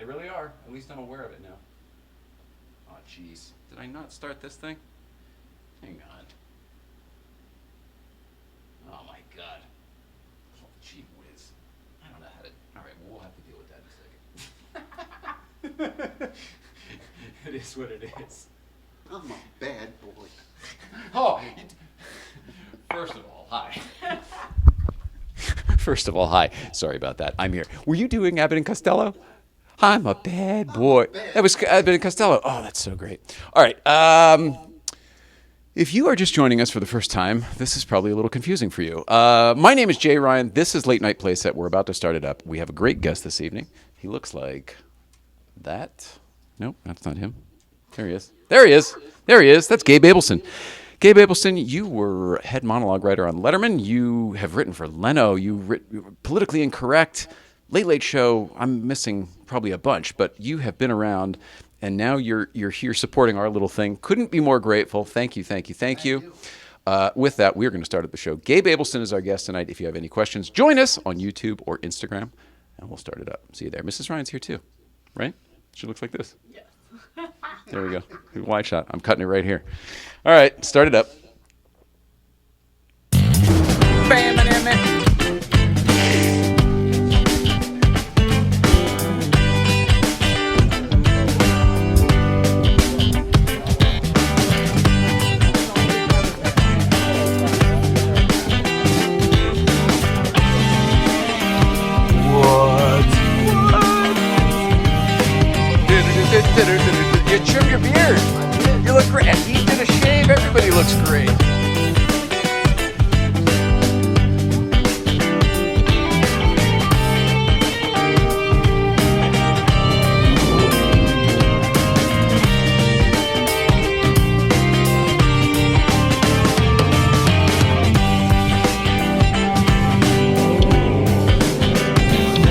They really are. At least I'm aware of it now. Oh, jeez. Did I not start this thing? Hang on. Oh, my God. Oh, gee whiz. I don't know how to... All right, well, we'll have to deal with that in a second. It is what it is. I'm a bad boy. Oh, first of all, hi. First of all, hi. Sorry about that. I'm here. Were you doing Abbott and Costello? I'm a bad boy. That was Abbott and Costello. Oh, that's so great. All right. If you are just joining us for the first time, this is probably a little confusing for you. My name is Jay Ryan. This is Late Night Playset. We're about to start it up. We have a great guest this evening. He looks like that. Nope, that's not him. There he is. There he is. There he is. That's Gabe Abelson. Gabe Abelson, you were head monologue writer on Letterman. You have written for Leno. You Politically Incorrect, Late Late Show. I'm missing probably a bunch, but you have been around, and now you're here supporting our little thing. Couldn't be more grateful. Thank you, thank you, thank you. With that, we're going to start at the show. Gabe Abelson is our guest tonight. If you have any questions, join us on YouTube or Instagram, and we'll start it up. See you there. Mrs. Ryan's here too, right? She looks like this. Yes. There we go. Wide shot. I'm cutting it right here. All right, start it up. You trim your beard. You look great. He did a shave. Everybody looks great.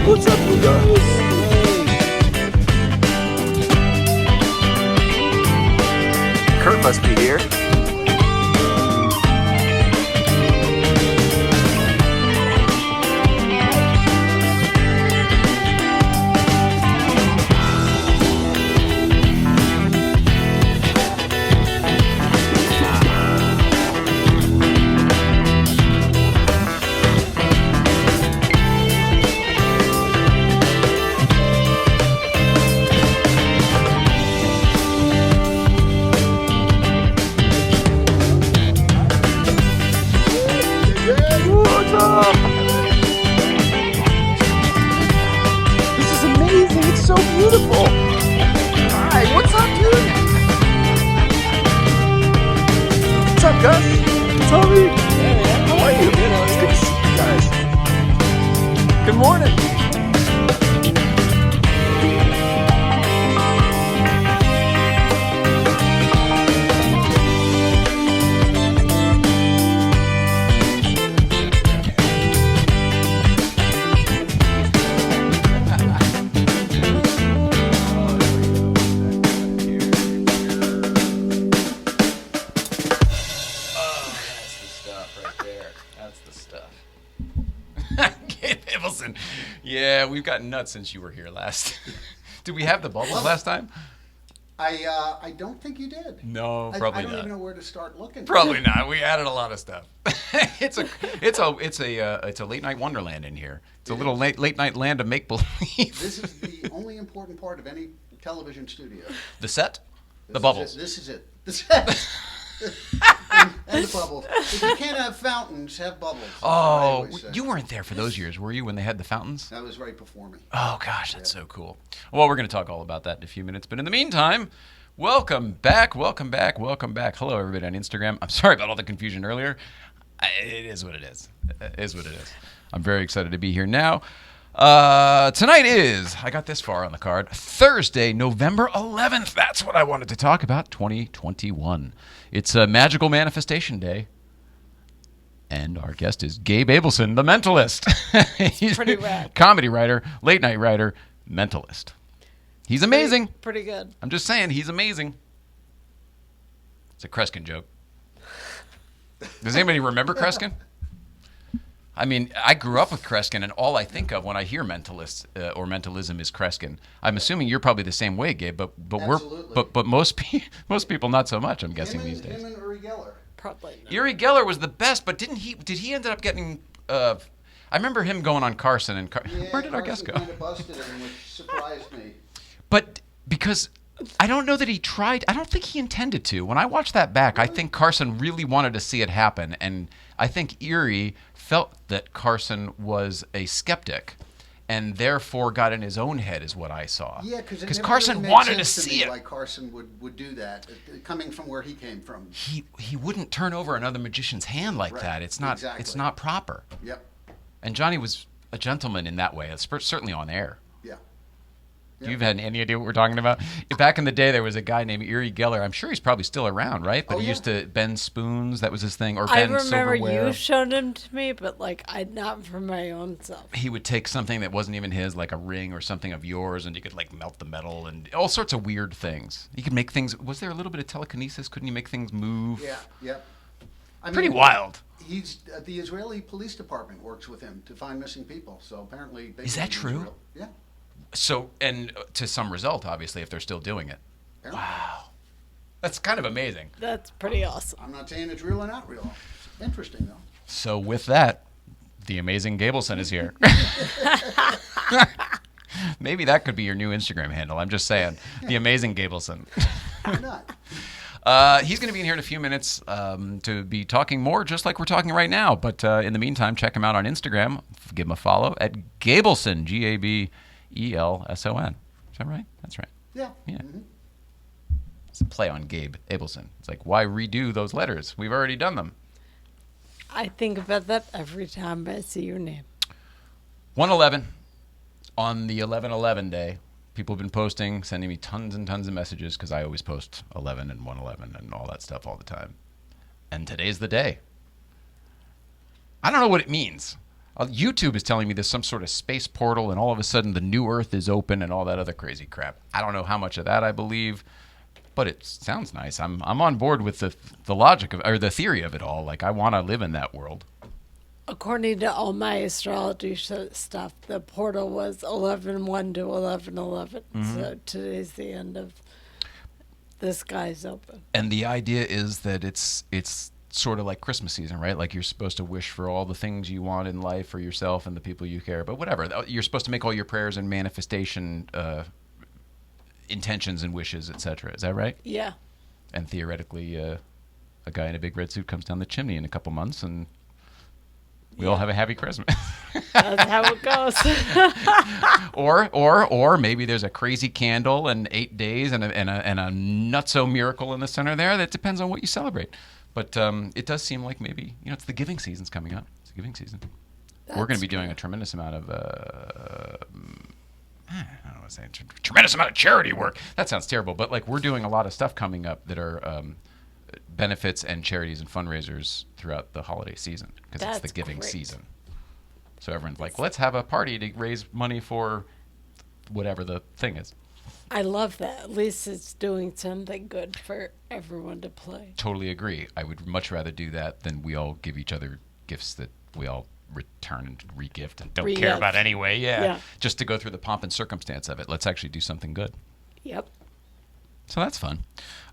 What's up, you guys? Kurt must be here. This is amazing. It's so beautiful. Hi, what's up, dude? What's up, Gus? Tommy? How are you? It's good to see you guys. Good morning. Yeah, we've gotten nuts since you were here last. Did we have the bubbles last time? I don't think you did. No, probably I don't not. even know where to start looking. Probably not. We added a lot of stuff. It's a late night wonderland in here. It's a little late night land of make believe. This is the only important part of any television studio. The set, the bubbles. This is it. The set. and the bubbles. If you can't have fountains, have bubbles. Oh, you weren't there for those years, were you, when they had the fountains? That was right before me. Oh, gosh, that's so cool. Well, we're going to talk all about that in a few minutes. But in the meantime, welcome back, welcome back, welcome back. Hello, everybody on Instagram. I'm sorry about all the confusion earlier. It is what it is. It is what it is. I'm very excited to be here now. Tonight is, I got this far on the card, Thursday, November 11th. That's what I wanted to talk about, 2021. It's a magical manifestation day. And our guest is Gabe Abelson, the mentalist. He's pretty rad. Comedy writer, late night writer, mentalist. He's amazing. Pretty good. I'm just saying, he's amazing. It's a Kreskin joke. Does anybody remember Kreskin? I mean, I grew up with Kreskin, and all I think of when I hear mentalist or mentalism is Kreskin. I'm assuming you're probably the same way, Gabe. But Absolutely. but most people not so much. I'm guessing these days. Him and Uri Geller. Probably not. Uri Geller was the best, but did he end up getting? I remember him going on Carson, and where did our guest go? Kind of busted him, which surprised me. But because I don't know that he tried. I don't think he intended to. When I watched that back, I think Carson really wanted to see it happen, and I think Erie felt that Carson was a skeptic, and therefore got in his own head, is what I saw. Yeah, because Carson really made wanted to sense see me it. why Carson would do that, coming from where he came from. He wouldn't turn over another magician's hand like Right, that. It's not exactly. It's not proper. Yep. And Johnny was a gentleman in that way, certainly on air. Yeah. You've had any idea what we're talking about? Back in the day, there was a guy named Erie Geller. I'm sure he's probably still around, right? But he used to bend spoons. That was his thing. Or I bend remember silverware. you showed him to me, but like not for my own self. He would take something that wasn't even his, like a ring or something of yours, and he could like melt the metal and all sorts of weird things. He could make things. Was there a little bit of telekinesis? Couldn't he make things move? Yeah. Yep. I Pretty mean, wild. He's the Israeli police department works with him to find missing people. So apparently, Is that true? Israel. Yeah. So, and to some result, obviously, if they're still doing it. Apparently. Wow. That's kind of amazing. That's pretty awesome. I'm not saying it's real or not real. Interesting though. So with that, the amazing Gabelson is here. Maybe that could be your new Instagram handle. I'm just saying. The amazing Gabelson. Why not? He's going to be in here in a few minutes to be talking more, just like we're talking right now. But in the meantime, check him out on Instagram. Give him a follow at Gabelson, Gabelson. Is that right? That's right. Yeah. Yeah. Mm-hmm. It's a play on Gabe Abelson. It's like, why redo those letters? We've already done them. I think about that every time I see your name. 111 on the 11/11 day. People have been posting, sending me tons and tons of messages because I always post 11 and 111 and all that stuff all the time. And today's the day. I don't know what it means. YouTube is telling me there's some sort of space portal and all of a sudden the new Earth is open and all that other crazy crap. I don't know how much of that I believe, but it sounds nice. I'm on board with the logic of, or the theory of it all. Like, I want to live in that world. According to all my astrology stuff, the portal was 11/1 to 11/11. So today's the end of the sky's open. And the idea is that it's sort of like Christmas season, right? Like, you're supposed to wish for all the things you want in life for yourself and the people you care about, whatever. You're supposed to make all your prayers and manifestation intentions and wishes, etc. Is that right? Yeah. And theoretically, a guy in a big red suit comes down the chimney in a couple months and we all have a happy Christmas. That's how it goes. or maybe there's a crazy candle and 8 days and a nutso miracle in the center there. That depends on what you celebrate. But it does seem like maybe, it's the giving season's coming up. It's the giving season. We're going to be doing a tremendous amount of, I don't know what to say, tremendous amount of charity work. That sounds terrible. But like, we're doing a lot of stuff coming up that are benefits and charities and fundraisers throughout the holiday season because it's the giving season. So everyone's like, let's have a party to raise money for whatever the thing is. I love that. At least it's doing something good for everyone to play. Totally agree. I would much rather do that than we all give each other gifts that we all return and re-gift and don't care about anyway. Yeah. Just to go through the pomp and circumstance of it. Let's actually do something good. Yep. So that's fun.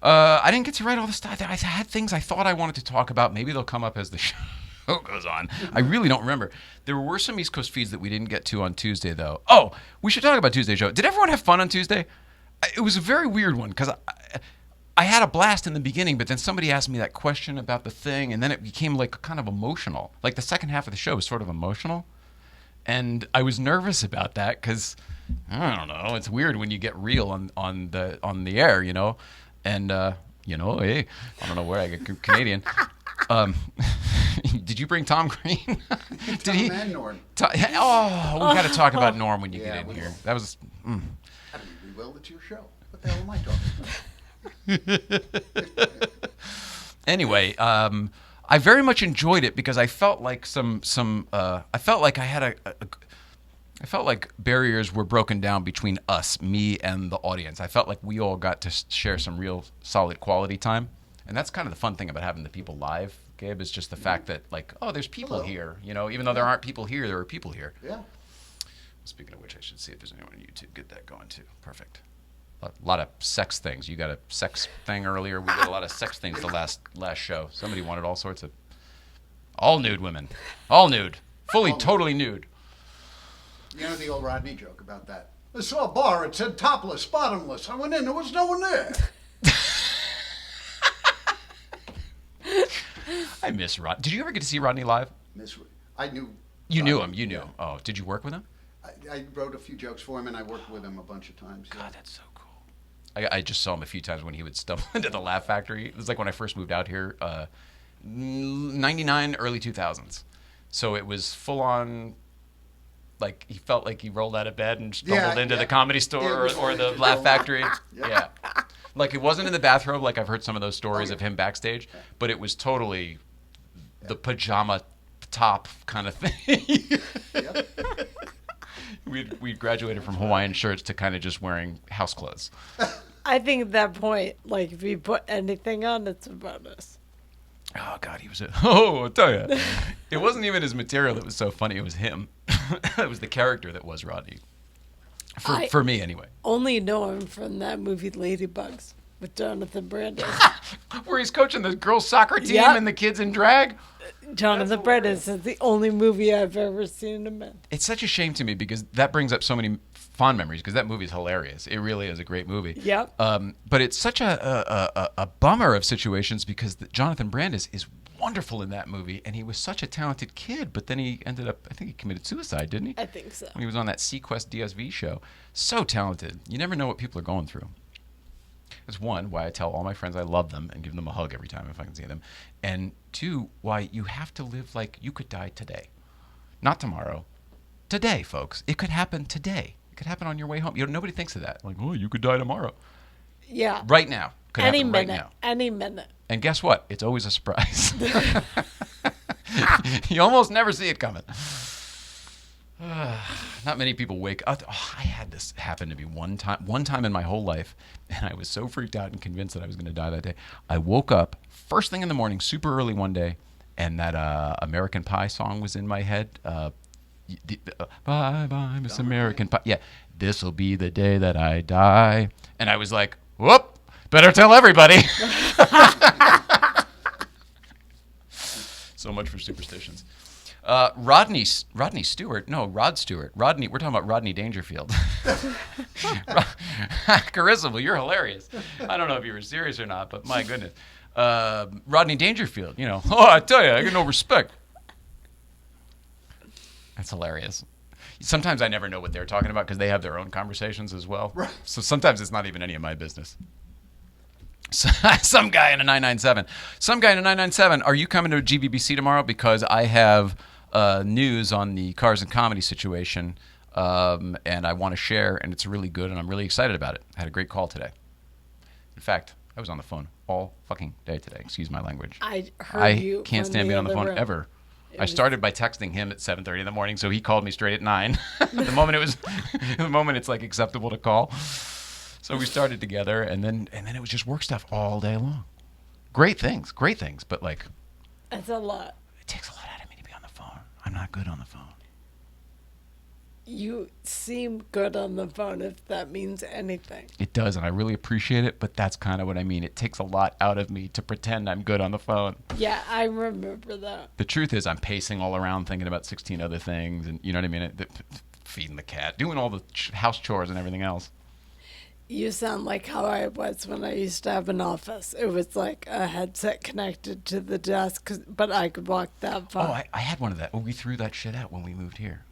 I didn't get to write all the stuff. I had things I thought I wanted to talk about. Maybe they'll come up as the show goes on. I really don't remember. There were some East Coast feeds that we didn't get to on Tuesday, though. Oh, we should talk about Tuesday's show. Did everyone have fun on Tuesday? It was a very weird one because I had a blast in the beginning, but then somebody asked me that question about the thing, and then it became like kind of emotional. Like the second half of the show was sort of emotional, and I was nervous about that because I don't know. It's weird when you get real on the air, and hey, I don't know where I get Canadian. Did you bring Tom Green? Did he? And Norm. We got to talk about Norm when you get in here. That was. I mean, we will. It's your show. What the hell am I talking about? Anyway, I very much enjoyed it because I felt like I felt like I had I felt like barriers were broken down between us, me, and the audience. I felt like we all got to share some real solid quality time. And that's kind of the fun thing about having the people live Gabe is just the fact that, like, oh, there's people Hello. here. You know, even though there aren't people here, there are people here. Yeah. Speaking of which, I should see if there's anyone on YouTube. Get that going, too. Perfect. A lot of sex things. You got a sex thing earlier. We did a lot of sex things the last show. Somebody wanted all sorts of all nude women. All nude. Fully, totally nude. You know the old Rodney joke about that? I saw a bar, it said topless, bottomless. I went in, there was no one there. I miss Rod. Did you ever get to see Rodney live? I knew. You knew him. Rodney, You knew yeah. him. Oh, did you work with him? I wrote a few jokes for him, and I worked with him a bunch of times. Yeah. God, that's so cool. I just saw him a few times when he would stumble into the Laugh Factory. It was like when I first moved out here, 99, early 2000s. So it was full on, like, he felt like he rolled out of bed and stumbled into the Comedy Store or the Laugh Factory. Yeah. Like, it wasn't in the bathrobe, like I've heard some of those stories of him backstage, but it was totally the pajama top kind of thing. Yep. We graduated from Hawaiian shirts to kind of just wearing house clothes. I think at that point, like, if you put anything on, it's a bonus. Oh, God, he was I'll tell you. It wasn't even his material that was so funny. It was him. It was the character that was Rodney. For me, anyway. Only know him from that movie Ladybugs with Jonathan Brandis. Where he's coaching the girls' soccer team Yep. and the kids in drag. Jonathan Brandis is the only movie I've ever seen him in. It's such a shame to me because that brings up so many fond memories because that movie is hilarious. It really is a great movie. Yep. But it's such a bummer of situations because Jonathan Brandis is wonderful in that movie, and he was such a talented kid, but then he ended up, I think he committed suicide, didn't he? I think so. When he was on that Sequest DSV show. So talented. You never know what people are going through. That's one, why I tell all my friends I love them and give them a hug every time if I can see them. And two, why you have to live like you could die today. Not tomorrow. Today, folks. It could happen today. It could happen on your way home. Nobody thinks of that. Like, oh, you could die tomorrow. Yeah. Right now. Could Any happen minute. right now. Any minute. And guess what? It's always a surprise. You almost never see it coming. Not many people wake up. Oh, I had this happen to me one time in my whole life, and I was so freaked out and convinced that I was going to die that day. I woke up first thing in the morning, super early one day, and that American Pie song was in my head. Bye bye, Miss American Pie. Yeah, this'll be the day that I die. And I was like, whoop, better tell everybody. So much for superstitions. Rod Stewart. Rodney, we're talking about Rodney Dangerfield. Carissa, well, you're hilarious. I don't know if you were serious or not, but my goodness. Rodney Dangerfield, I tell you, I get no respect. That's hilarious. Sometimes I never know what they're talking about because they have their own conversations as well. Right. So sometimes it's not even any of my business. Some guy in a 997. Are you coming to GVBC tomorrow? Because I have news on the Cars and Comedy situation, and I want to share, and it's really good, and I'm really excited about it. I had a great call today. In fact, I was on the phone all fucking day today. Excuse my language. I heard you. I can't stand being on the phone ever. I started by texting him at 7:30 in the morning, so he called me straight at 9. the moment it's like acceptable to call. So we started together, and then it was just work stuff all day long. Great things, but like, That's a lot. it takes a lot out of me to be on the phone. I'm not good on the phone. You seem good on the phone, if that means anything. It does, and I really appreciate it, but that's kind of what I mean. It takes a lot out of me to pretend I'm good on the phone. Yeah, I remember that. The truth is I'm pacing all around thinking about 16 other things, and you know what I mean? Feeding the cat, doing all the house chores and everything else. You sound like how I was when I used to have an office. It was like a headset connected to the desk, but I could walk that far. Oh, I had one of that. Oh, we threw that shit out when we moved here.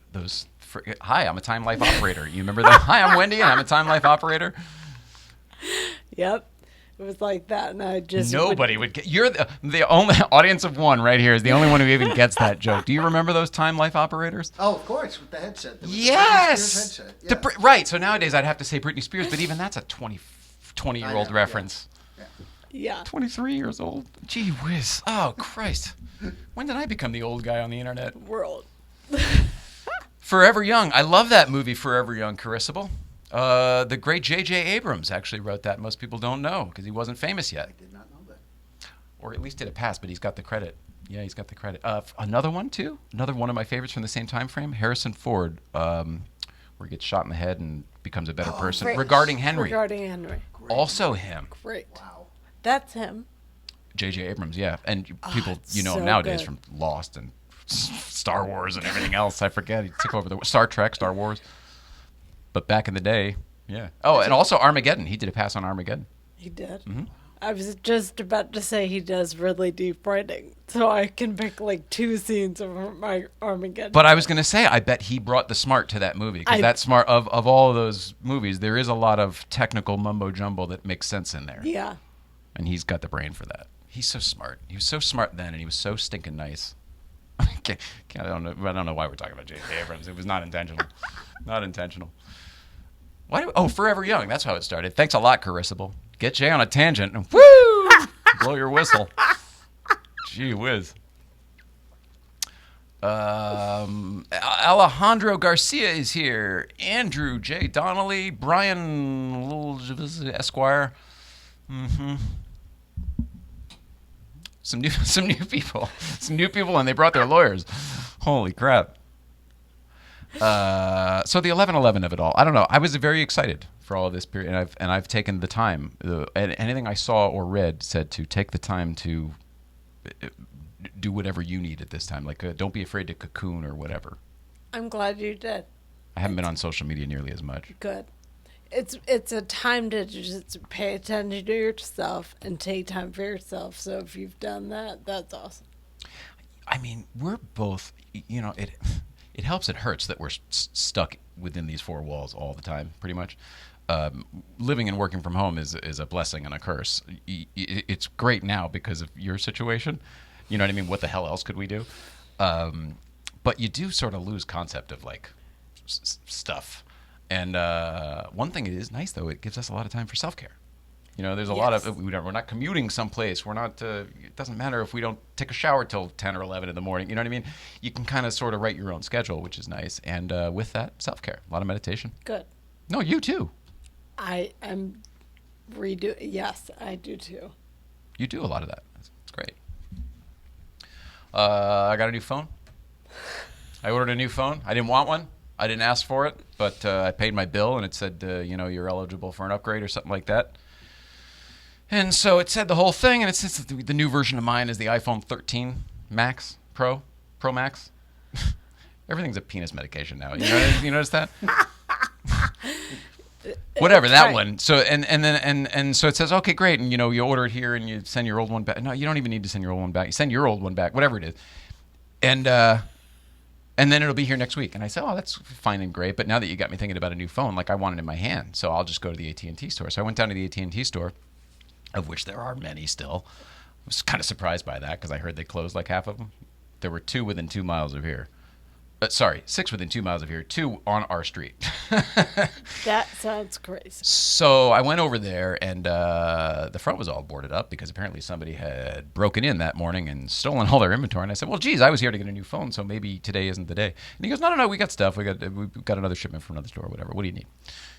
Hi, I'm a Time Life operator. You remember that? Hi, I'm Wendy, and I'm a Time Life operator. Yep. It was like that, and I just... Nobody would get... You're the only audience of one right here is the only one who even gets that joke. Do you remember those Time Life operators? Oh, of course, with the headset. There was Yes! the Britney Spears headset. Yeah. Right, so nowadays I'd have to say Britney Spears, but even that's a 20-year-old reference. Yeah. 23 years old? Gee whiz. Oh, Christ. When did I become the old guy on the internet? World. Forever Young. I love that movie, Forever Young, Carissable. The great J.J. Abrams actually wrote that. Most people don't know because he wasn't famous yet. I did not know that. Or at least did a pass, but he's got the credit. Yeah, he's got the credit. Another one too. Another one of my favorites from the same time frame. Harrison Ford, where he gets shot in the head and becomes a better person. Great. Regarding Henry. Regarding Henry. Also him. Great. Wow. That's him. J.J. Abrams, yeah, and people it's him so nowadays good. from Lost and Star Wars and everything else. I forget he took over the Star Trek, Star Wars. But back in the day, yeah. Oh, and also Armageddon. He did a pass on Armageddon. He did. Mm-hmm. I was just about to say he does really deep writing, so I can pick like 2 scenes of my Armageddon. But I was going to say, I bet he brought the smart to that movie. Because that smart, of all of those movies, there is a lot of technical mumbo jumbo that makes sense in there. Yeah. And he's got the brain for that. He's so smart. He was so smart then, and he was so stinking nice. I don't know why we're talking about J.J. Abrams. It was not intentional. Not intentional. Forever Young. That's how it started. Thanks a lot, Carissable. Get Jay on a tangent and woo! Blow your whistle. Gee whiz. Alejandro Garcia is here. Andrew J. Donnelly. Brian Esquire. Mm-hmm. Some new people. Some new people, and they brought their lawyers. Holy crap. So the 11/11 of it all. I don't know. I was very excited for all of this period, and I've taken the time. Anything I saw or read said to take the time to do whatever you need at this time. Like, don't be afraid to cocoon or whatever. I'm glad you did. I haven't been on social media nearly as much. Good. It's a time to just pay attention to yourself and take time for yourself. So if you've done that, that's awesome. I mean, we're both, it helps, it hurts that we're stuck within these 4 walls all the time, pretty much. Living and working from home is a blessing and a curse. It's great now because of your situation. You know what I mean? What the hell else could we do? But you do sort of lose concept of like stuff. And one thing it is nice, though, it gives us a lot of time for self-care. There's a lot of, we're not commuting someplace. We're not, it doesn't matter if we don't take a shower till 10 or 11 in the morning. You know what I mean? You can kind of sort of write your own schedule, which is nice. And with that, self-care, a lot of meditation. Good. No, you too. I'm yes, I do too. You do a lot of that. It's great. I got a new phone. I ordered a new phone. I didn't want one. I didn't ask for it, but I paid my bill, and it said, you're eligible for an upgrade or something like that. And so it said the whole thing, and it says the new version of mine is the iPhone 13 Max Pro Max. Everything's a penis medication now. You notice that? Whatever, that one. So and so it says, okay, great, and you order it here, and you send your old one back. No, you don't even need to send your old one back. You send your old one back, whatever it is, and then it'll be here next week. And I said, oh, that's fine and great. But now that you got me thinking about a new phone, like I want it in my hand, so I'll just go to the AT&T store. So I went down to the AT&T store, of which there are many still. I was kind of surprised by that because I heard they closed like half of them. There were 2 within 2 miles of here. 6 within 2 miles of here, 2 on our street. That sounds crazy. So I went over there, and the front was all boarded up because apparently somebody had broken in that morning and stolen all their inventory. And I said, well, geez, I was here to get a new phone, so maybe today isn't the day. And he goes, no, we got stuff. We got another shipment from another store, whatever. What do you need?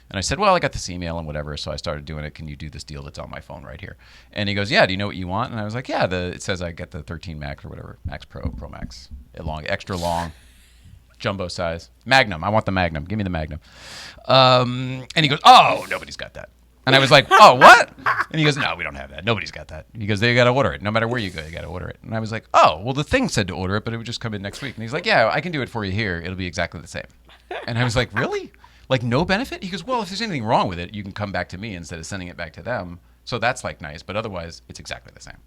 And I said, well, I got this email and whatever, so I started doing it. Can you do this deal that's on my phone right here? And he goes, yeah, do you know what you want? And I was like, yeah, it says I get the 13 Max or whatever, Max Pro Max, extra long. Jumbo size. Magnum. I want the Magnum. Give me the Magnum. And he goes, oh, nobody's got that. And I was like, oh, what? And he goes, no, we don't have that. Nobody's got that. He goes, they got to order it. No matter where you go, you got to order it. And I was like, oh, well, the thing said to order it, but it would just come in next week. And he's like, yeah, I can do it for you here. It'll be exactly the same. And I was like, really? Like no benefit? He goes, well, if there's anything wrong with it, you can come back to me instead of sending it back to them. So that's like nice, but otherwise it's exactly the same.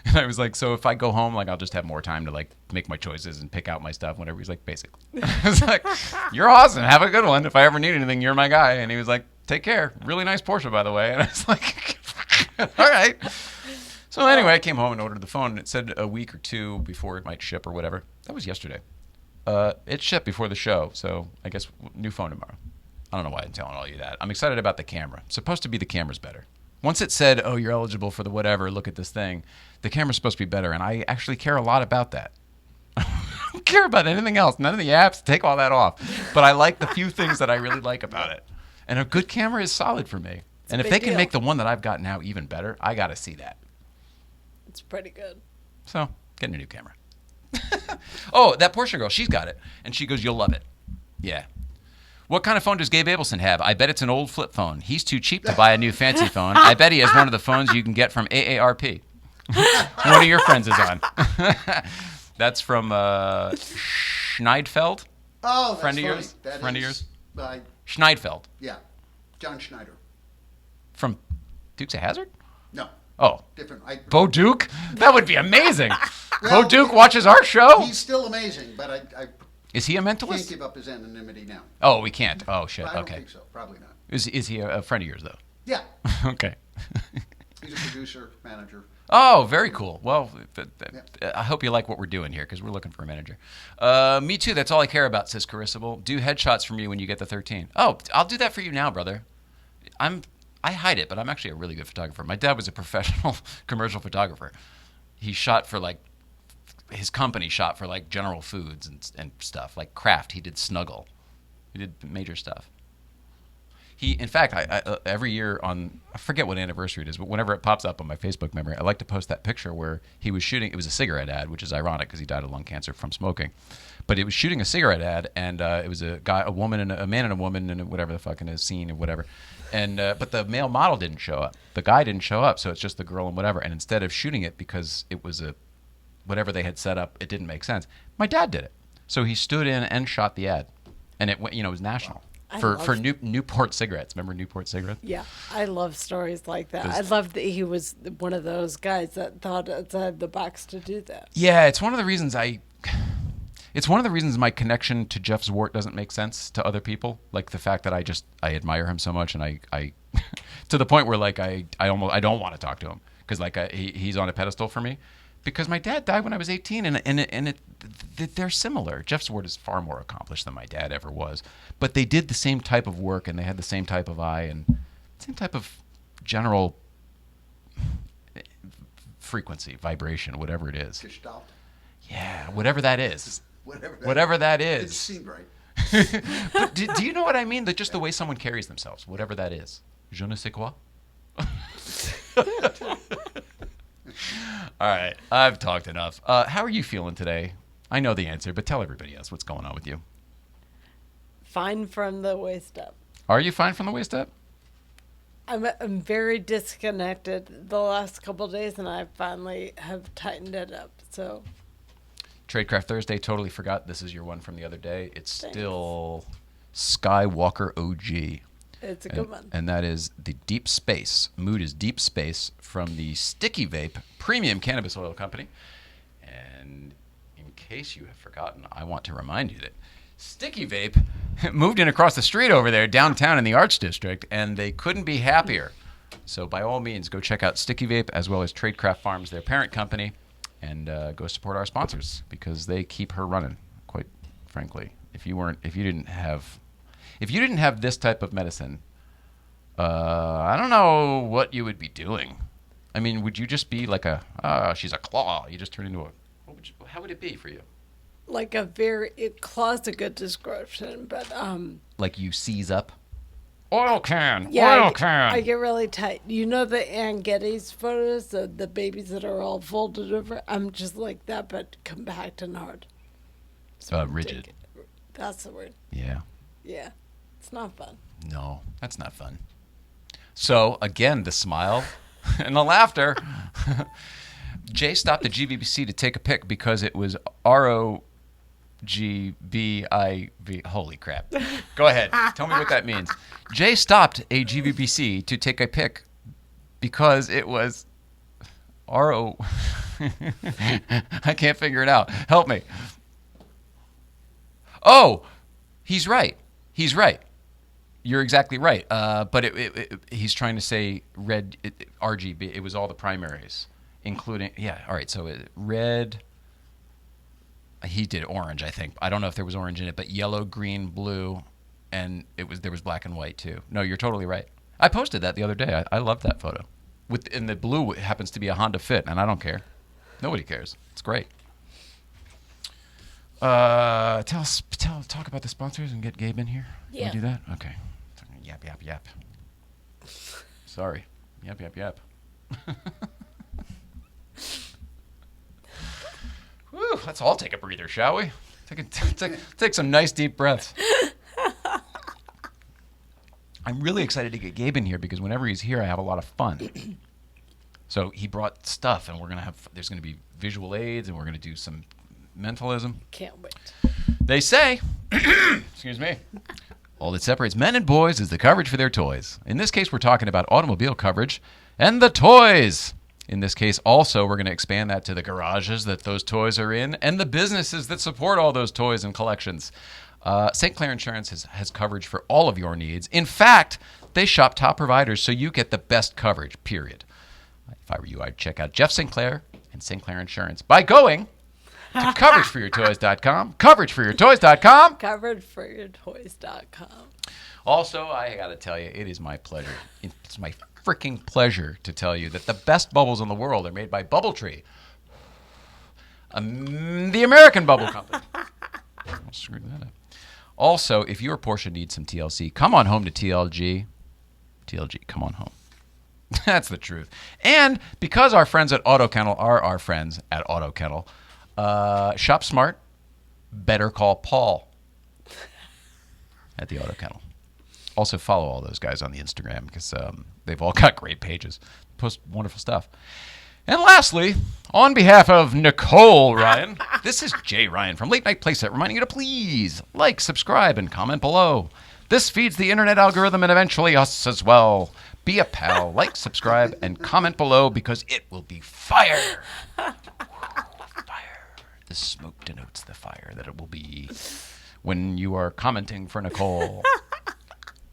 And I was like, so if I go home, like I'll just have more time to like make my choices and pick out my stuff, whatever. He's like, basically. I was like, you're awesome. Have a good one. If I ever need anything, you're my guy. And he was like, take care. Really nice Porsche, by the way. And I was like, all right. So anyway, I came home and ordered the phone, and it said a week or 2 before it might ship or whatever. That was yesterday. It shipped before the show, so I guess new phone tomorrow. I don't know why I'm telling all you that. I'm excited about the camera. It's supposed to be the camera's better. Once it said, oh, you're eligible for the whatever, look at this thing, the camera's supposed to be better, and I actually care a lot about that. I don't care about anything else. None of the apps, take all that off. But I like the few things that I really like about it. And a good camera is solid for me. And if they can make the one that I've got now even better, I got to see that. It's pretty good. So, Getting a new camera. Oh, that Portia girl, she's got it. And she goes, you'll love it. Yeah. What kind of phone does Gabe Abelson have? I bet it's an old flip phone. He's too cheap to buy a new fancy phone. I bet he has one of the phones you can get from AARP. One of your friends is on. That's from Schneidfeld. Oh, that's Friend of funny. yours? That Friend of is, yours? I- Schneidfeld. yeah, John Schneider. From Dukes of Hazzard? No, Oh. different. Bo Duke? That would be amazing. Well, Bo Duke watches our show? He's still amazing, but I Is he a can't mentalist? give up his anonymity now. Oh, we can't. Oh, shit. I don't Okay. think so. Probably not. Is he a friend of yours, though? Yeah, Okay. he's a producer, manager. Oh, very cool. Well, Yeah. I hope you like what we're doing here because we're looking for a manager. Me too. That's all I care about, says Carissable. Do headshots from you when you get the 13. Oh, I'll do that for you now, brother. I hide it, but I'm actually a really good photographer. My dad was a professional commercial photographer. He shot for his company shot for General Foods and stuff, like Kraft. He did Snuggle. He did major stuff. In fact, I every year I forget what anniversary it is, but whenever it pops up on my Facebook memory, I like to post that picture where he was shooting. It was a cigarette ad, which is ironic because he died of lung cancer from smoking. But it was shooting a cigarette ad, and it was a man and a woman, and whatever the fucking is scene or whatever. And but the male model didn't show up. The guy didn't show up, so it's just the girl and whatever. And instead of shooting it because it was whatever they had set up, it didn't make sense. My dad did it, so he stood in and shot the ad, and it went. It was national. For Newport cigarettes. Remember Newport cigarettes? Yeah, I love stories like that. I love that he was one of those guys that thought outside the box to do that. Yeah, it's one of the reasons my connection to Jeff Zwart doesn't make sense to other people. Like the fact that I admire him so much, and I to the point where I don't want to talk to him because he's on a pedestal for me. Because my dad died when I was 18, and they're similar. Jeff Zwart is far more accomplished than my dad ever was, but they did the same type of work, and they had the same type of eye and same type of general frequency, vibration, whatever it is. Gestalt. Yeah, whatever that is. Whatever that It is. seemed right. But do you know what I mean? Just the way someone carries themselves, whatever that is. Je ne sais quoi. All right, I've talked enough. How are you feeling today? I know the answer, but tell everybody else what's going on with you. Fine from the waist up. Are you fine from the waist up? I'm very disconnected the last couple of days, and I finally have tightened it up. So Tradecraft Thursday, totally forgot. This is your one from the other day. It's Thanks. still Skywalker OG. it's a good one. And that is the Deep Space. Mood is Deep Space from the Sticky Vape Premium Cannabis Oil Company. And in case you have forgotten, I want to remind you that Sticky Vape moved in across the street over there downtown in the Arts District, and they couldn't be happier. So by all means, go check out Sticky Vape as well as Tradecraft Farms, their parent company, and go support our sponsors because they keep her running, quite frankly. If you didn't have this type of medicine, I don't know what you would be doing. I mean, would you just be like she's a claw? You just turn into how would it be for you? Like claw's a good description, but Like you seize up? Oil can! yeah, Oil can! I get really tight. You know the Ann Geddes photos, the babies that are all folded over? I'm just like that, but compact and hard. So Rigid. That's the word. Yeah. Yeah. It's not fun. No, that's not fun. So, again, the smile and the laughter. Jay stopped at GVBC to take a pic because it was ROGBIV. Holy crap. Go ahead. Tell me what that means. Jay stopped a GVBC to take a pic because it was RO. I can't figure it out. Help me. Oh, he's right. He's right. You're exactly right. But he's trying to say red RGB. It was all the primaries, including all right. So red. He did orange, I think. I don't know if there was orange in it, but yellow, green, blue, and there was black and white too. No, you're totally right. I posted that the other day. I love that photo. And the blue happens to be a Honda Fit, and I don't care. Nobody cares. It's great. Talk about the sponsors and get Gabe in here. Yeah. Can we do that? Okay. Yap. Sorry. Yap. let's all take a breather, shall we? Take some nice deep breaths. I'm really excited to get Gabe in here because whenever he's here, I have a lot of fun. So he brought stuff, and there's going to be visual aids, and we're going to do some mentalism. Can't wait. They say, excuse me, all that separates men and boys is the coverage for their toys. In this case, we're talking about automobile coverage and the toys. In this case, also, we're going to expand that to the garages that those toys are in and the businesses that support all those toys and collections. St. Clair Insurance has coverage for all of your needs. In fact, they shop top providers, so you get the best coverage, period. If I were you, I'd check out Jeff St. Clair and St. Clair Insurance by going to coverageforyourtoys.com. Coverageforyourtoys.com. Coverageforyourtoys.com. Also, I got to tell you, it is my pleasure. It's my freaking pleasure to tell you that the best bubbles in the world are made by Bubbletree, the American bubble company. I'll screw that up. Also, if your Porsche needs some TLC, come on home to TLG. TLG, come on home. That's the truth. And because our friends at Auto Kennel are our friends at Auto Kennel, shop smart, better call Paul at the Auto Kennel. Also follow all those guys on the Instagram because they've all got great pages. Post wonderful stuff. And lastly, on behalf of Nicole Ryan, this is Jay Ryan from Late Night Playset reminding you to please like, subscribe, and comment below. This feeds the internet algorithm and eventually us as well. Be a pal, like, subscribe, and comment below because it will be fire. Fire. The smoke denotes the fire that it will be when you are commenting for Nicole.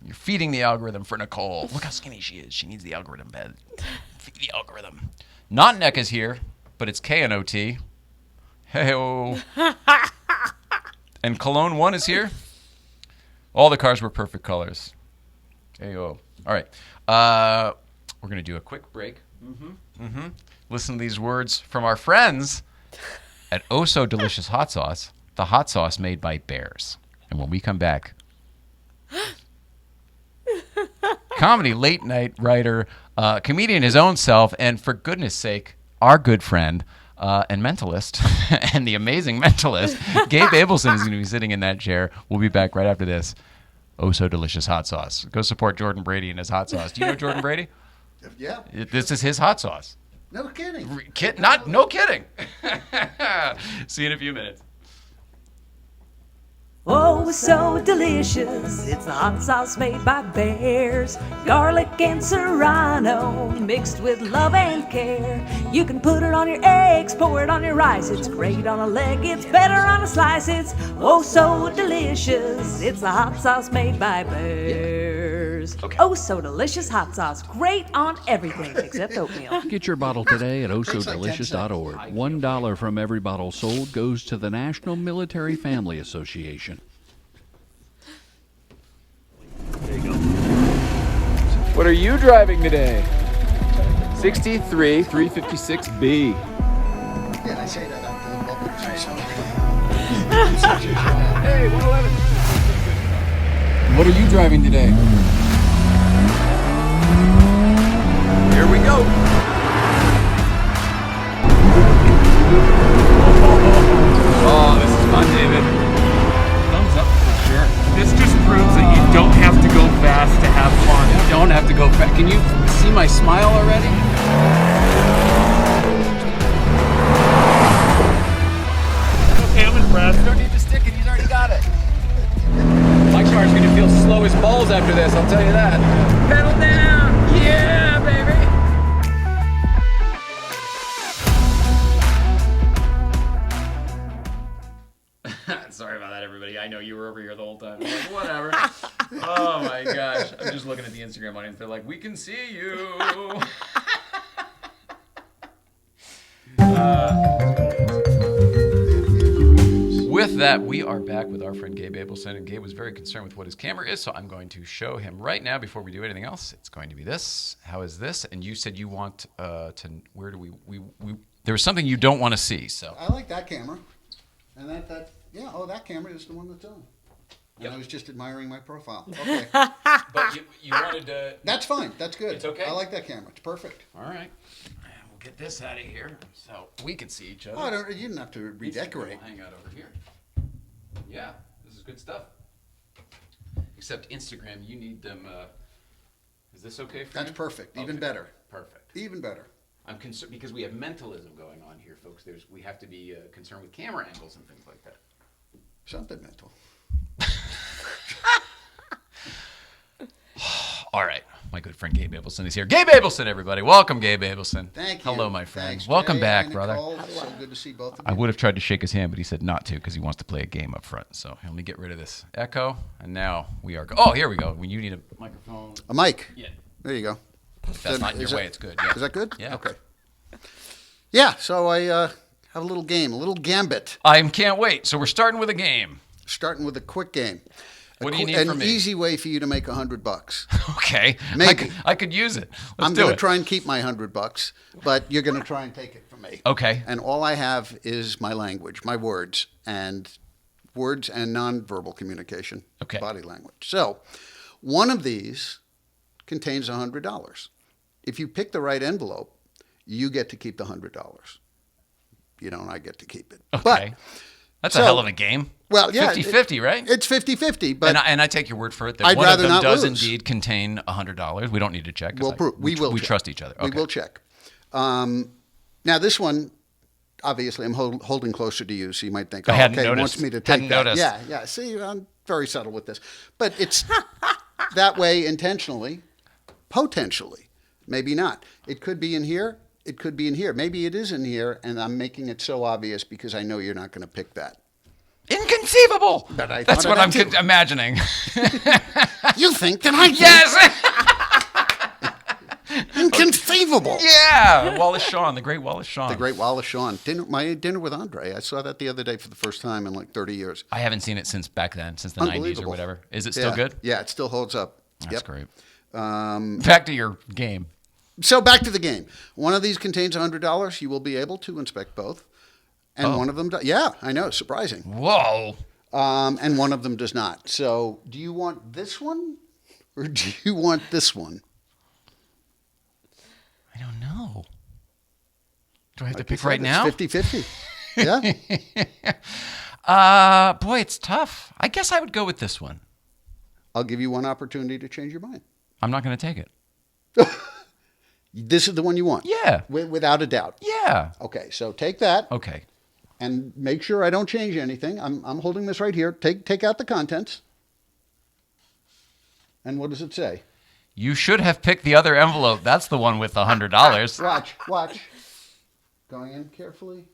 You're feeding the algorithm for Nicole. Look how skinny she is. She needs the algorithm bed. Feed the algorithm. Not Neck is here, but it's KNOT. Hey-oh. And Cologne 1 is here. All the cars were perfect colors. Hey-oh. All right. We're going to do a quick break. Listen to these words from our friends at Oh So Delicious Hot Sauce, the hot sauce made by bears. And when we come back, comedy late night writer, comedian his own self, and for goodness sake, our good friend and mentalist and the amazing mentalist, Gabe Abelson is going to be sitting in that chair. We'll be back right after this. Oh So Delicious Hot Sauce. Go support Jordan Brady and his hot sauce. Do you know Jordan Brady? Yeah. This is his hot sauce. No kidding. No kidding. See you in a few minutes. Oh, so delicious. It's the hot sauce made by bears. Garlic and serrano mixed with love and care. You can put it on your eggs, pour it on your rice. It's great on a leg, it's better on a slice. It's oh so delicious. It's the hot sauce made by bears. Okay. Oh, so delicious hot sauce. Great on everything except oatmeal. Get your bottle today at ohsodelicious.org. $1 from every bottle sold goes to the National Military Family Association. What are you driving today? 63 356B. Yeah, I say that after the bubble. Hey, 111. What are you driving today? Here we go. Oh, this is fun, David. Thumbs up for sure. This just proves that you don't have to go fast to have fun. You don't have to go fast. Can you see my smile already? Okay, I'm impressed. You don't need to stick it. He's already got it. My car's going to feel slow as balls after this, I'll tell you that. Pedal down. Yeah, baby. Sorry about that, everybody. I know you were over here the whole time. I'm like, whatever. Oh, my gosh. I'm just looking at the Instagram audience. They're like, we can see you. With that, we are back with our friend Gabe Abelson, and Gabe was very concerned with what his camera is, so I'm going to show him right now before we do anything else. It's going to be this. How is this? And you said you want to, where do we there was something you don't want to see, so. I like that camera. And that that camera is the one that's on. And Yep. I was just admiring my profile. Okay. But you wanted to. That's fine. That's good. It's okay? I like that camera. It's perfect. All right. We'll get this out of here so we can see each other. Oh, you didn't have to redecorate. We'll hang out over here. Yeah, this is good stuff. Except Instagram, you need them. Is this okay for you? That's perfect. Even Okay. better. Perfect. Even better. I'm concerned because we have mentalism going on here, folks. We have to be concerned with camera angles and things like that. Something mental. All right. My good friend Gabe Abelson is here. Gabe Abelson, everybody. Welcome, Gabe Abelson. Thank you. Hello, my friend. Thanks, Welcome Jay back, and brother. Nicole. So good to see both of you. I would have tried to shake his hand, but he said not to because he wants to play a game up front. So let me get rid of this echo, and now we are. Oh, here we go. When you need a microphone. A mic. Yeah. There you go. If that's not in your way, it's good. Yeah. Is that good? Yeah. Okay. Yeah, so I have a little game, a little gambit. I can't wait. So we're starting with a game. Starting with a quick game. What do you need An from me? easy way for you to make $100. Okay. Maybe. I could use it. Let's I'm do going it. to try and keep my $100, but you're going to try and take it from me. Okay. And all I have is my language, my words and nonverbal communication, Okay. body language. So, one of these contains $100. If you pick the right envelope, you get to keep the $100. You don't. I get to keep it. Okay. But That's so- a hell of a game. Well, yeah, 50-50, right? it's 50-50, but And I take your word for it that I'd one of rather them not does lose. indeed contain $100. We don't need to check. 'cause we will. We check. trust each other. Okay. We will check. Now, this one, obviously, I'm holding closer to you, so you might think, I oh, hadn't okay, he noticed. wants me to take Hadn't that. noticed. Yeah, yeah. See, I'm very subtle with this. But it's that way intentionally, potentially, maybe not. It could be in here. It could be in here. Maybe it is in here, and I'm making it so obvious because I know you're not going to pick that. Inconceivable. But I That's thought what of I'm that too. imagining. You think that I think? Yes. Inconceivable. Yeah. Wallace Shawn, the great Wallace Shawn. The great Wallace Shawn. My dinner with Andre. I saw that the other day for the first time in like 30 years. I haven't seen it since back then, since the 90s or Unbelievable. whatever. Is it still Yeah. good? Yeah, it still holds up. That's Yep. great. Back to your game. So back to the game. One of these contains $100. You will be able to inspect both. And one of them does. Yeah, I know. Surprising. Whoa. And one of them does not. So do you want this one or do you want this one? I don't know. Do I have to Like pick I said, right now? It's 50-50. Yeah. Boy, it's tough. I guess I would go with this one. I'll give you one opportunity to change your mind. I'm not going to take it. This is the one you want. Yeah. Without a doubt. Yeah. Okay, so take that. Okay. And make sure I don't change anything. I'm holding this right here. Take out the contents. And what does it say? You should have picked the other envelope. That's the one with the $100. Watch. Going in carefully.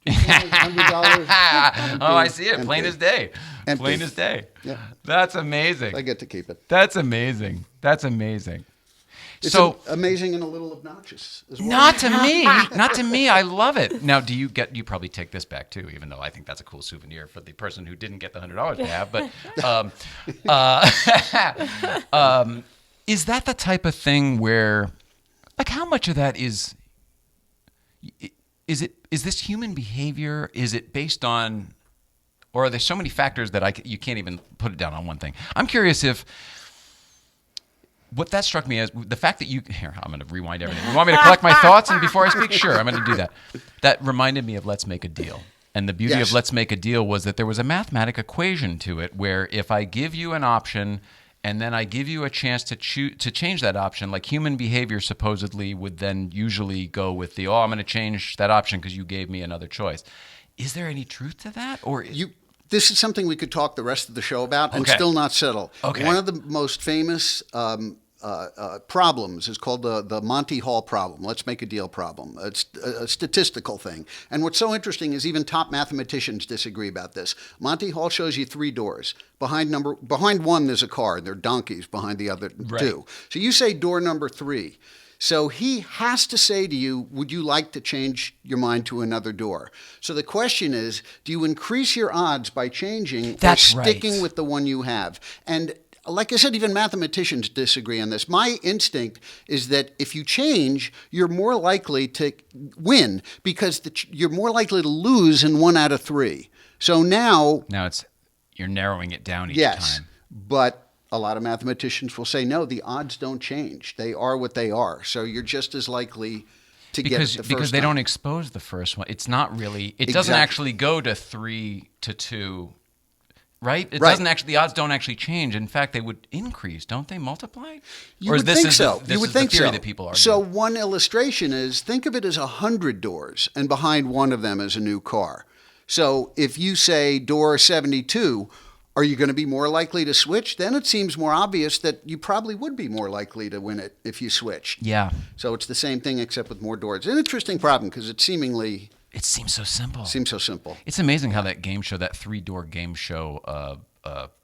$100. Oh, I see it. Plain Empty. as day. Empty. Plain as day. Yeah. That's amazing. I get to keep it. That's amazing. That's amazing. It's So amazing and a little obnoxious as well. not to me. Not to me. I love it. Now, you probably take this back too, even though I think that's a cool souvenir for the person who didn't get the $100 to have. But is that the type of thing where, like, how much of that is this human behavior? Is it based on, or are there so many factors that you can't even put it down on one thing? I'm curious if. What that struck me as the fact that I'm going to rewind everything. You want me to collect my thoughts and before I speak? Sure, I'm going to do that. That reminded me of Let's Make a Deal. And the beauty Yes. of Let's Make a Deal was that there was a mathematic equation to it where if I give you an option and then I give you a chance to change that option, like human behavior supposedly would then usually go with I'm going to change that option because you gave me another choice. Is there any truth to that? Or This is something we could talk the rest of the show about and Okay. still not settle. Okay. One of the most famous problems is called the Monty Hall problem. Let's make a deal problem. It's a statistical thing. And what's so interesting is even top mathematicians disagree about this. Monty Hall shows you 3 doors. Behind one, there's a car. There are donkeys behind the other 2. So you say door number 3. So he has to say to you, would you like to change your mind to another door? So the question is, do you increase your odds by changing That's or sticking right. with the one you have? And like I said, even mathematicians disagree on this. My instinct is that if you change, you're more likely to win because you're more likely to lose in 1 out of 3. So now you're narrowing it down each yes, time. but a lot of mathematicians will say, no, the odds don't change. They are what they are. So you're just as likely to get because it the because first they time. don't expose the first one. It's not really. It doesn't Exactly. actually go to 3-2, right? It Right. doesn't actually. The odds don't actually change. In fact, they would increase, don't they? Multiply? You Or would this think is so. The, this You would is think the theory so. that people argue. So one illustration is, think of it as 100 doors, and behind one of them is a new car. So if you say door 72, are you going to be more likely to switch? Then it seems more obvious that you probably would be more likely to win it if you switched. yeah, So it's the same thing except with more doors. An interesting problem because it seemingly it seems so simple. seems so simple. It's amazing how that game show, that 3-door game show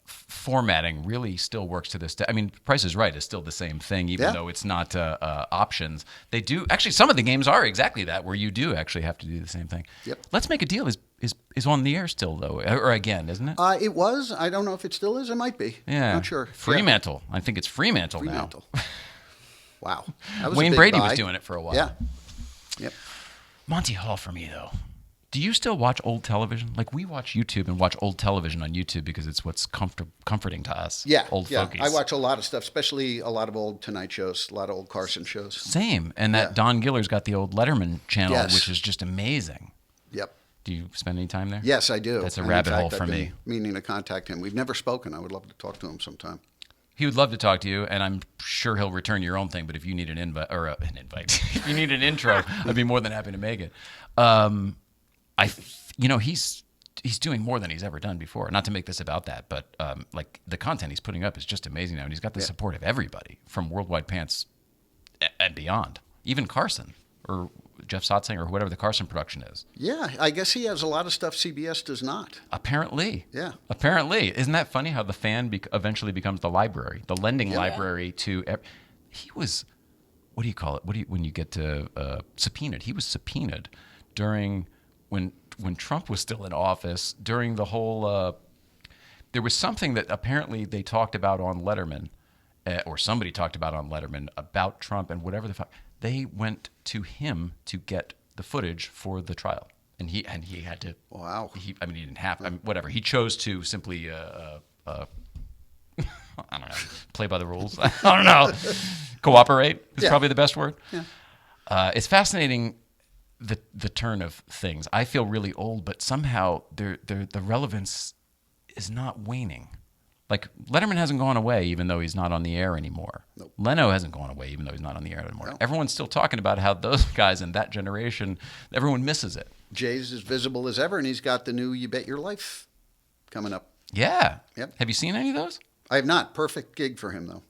formatting really still works to this day. I mean, Price is Right is still the same thing, even Yeah. though it's not options. They do actually. Some of the games are exactly that, where you do actually have to do the same thing. Yep. Let's Make a Deal is on the air still though, or again, isn't it? It was. I don't know if it still is. It might be. Yeah, Not sure. Fremantle. I think it's Fremantle, Yeah. now. Fremantle. Wow. That was a Wayne big Brady buy. was doing it for a while. Yeah. Yep. Monty Hall for me though. Do you still watch old television? Like we watch YouTube and watch old television on YouTube because it's what's comforting to us. Yeah. old yeah. fogies. I watch a lot of stuff, especially a lot of old Tonight shows, a lot of old Carson shows. Same, and that Yeah. Don Giller's got the old Letterman channel, Yes. which is just amazing. Yep. Do you spend any time there? Yes, I do. That's a And in rabbit fact, hole for I've been me. Meaning to contact him. We've never spoken. I would love to talk to him sometime. He would love to talk to you, and I'm sure he'll return your own thing. But if you need an invite or an invite, if you need an intro, I'd be more than happy to make it. He's doing more than he's ever done before. Not to make this about that, but like the content he's putting up is just amazing now, and he's got the support of everybody from Worldwide Pants and beyond, even Carson or Jeff Sotzing or whatever the Carson production is. Yeah, I guess he has a lot of stuff CBS does not. Apparently. Yeah. Apparently. Isn't that funny how the fan eventually becomes the library, the lending library to. He was, what do you call it? When you get to subpoenaed? He was subpoenaed during when Trump was still in office, during the whole. There was something that apparently they talked about on Letterman, or somebody talked about on Letterman about Trump and whatever the fuck. They went to him to get the footage for the trial, and he had to. Wow. He didn't have. Whatever. He chose to simply. I don't know. Play by the rules. I don't know. Cooperate is probably the best word. Yeah. It's fascinating. The turn of things. I feel really old, but somehow the relevance is not waning. Like Letterman hasn't gone away, even though he's not on the air anymore. Nope. Leno hasn't gone away, even though he's not on the air anymore. No. Everyone's still talking about how those guys in that generation, everyone misses it. Jay's as visible as ever, and he's got the new You Bet Your Life coming up. Yeah. Yep. Have you seen any of those? I have not. Perfect gig for him, though.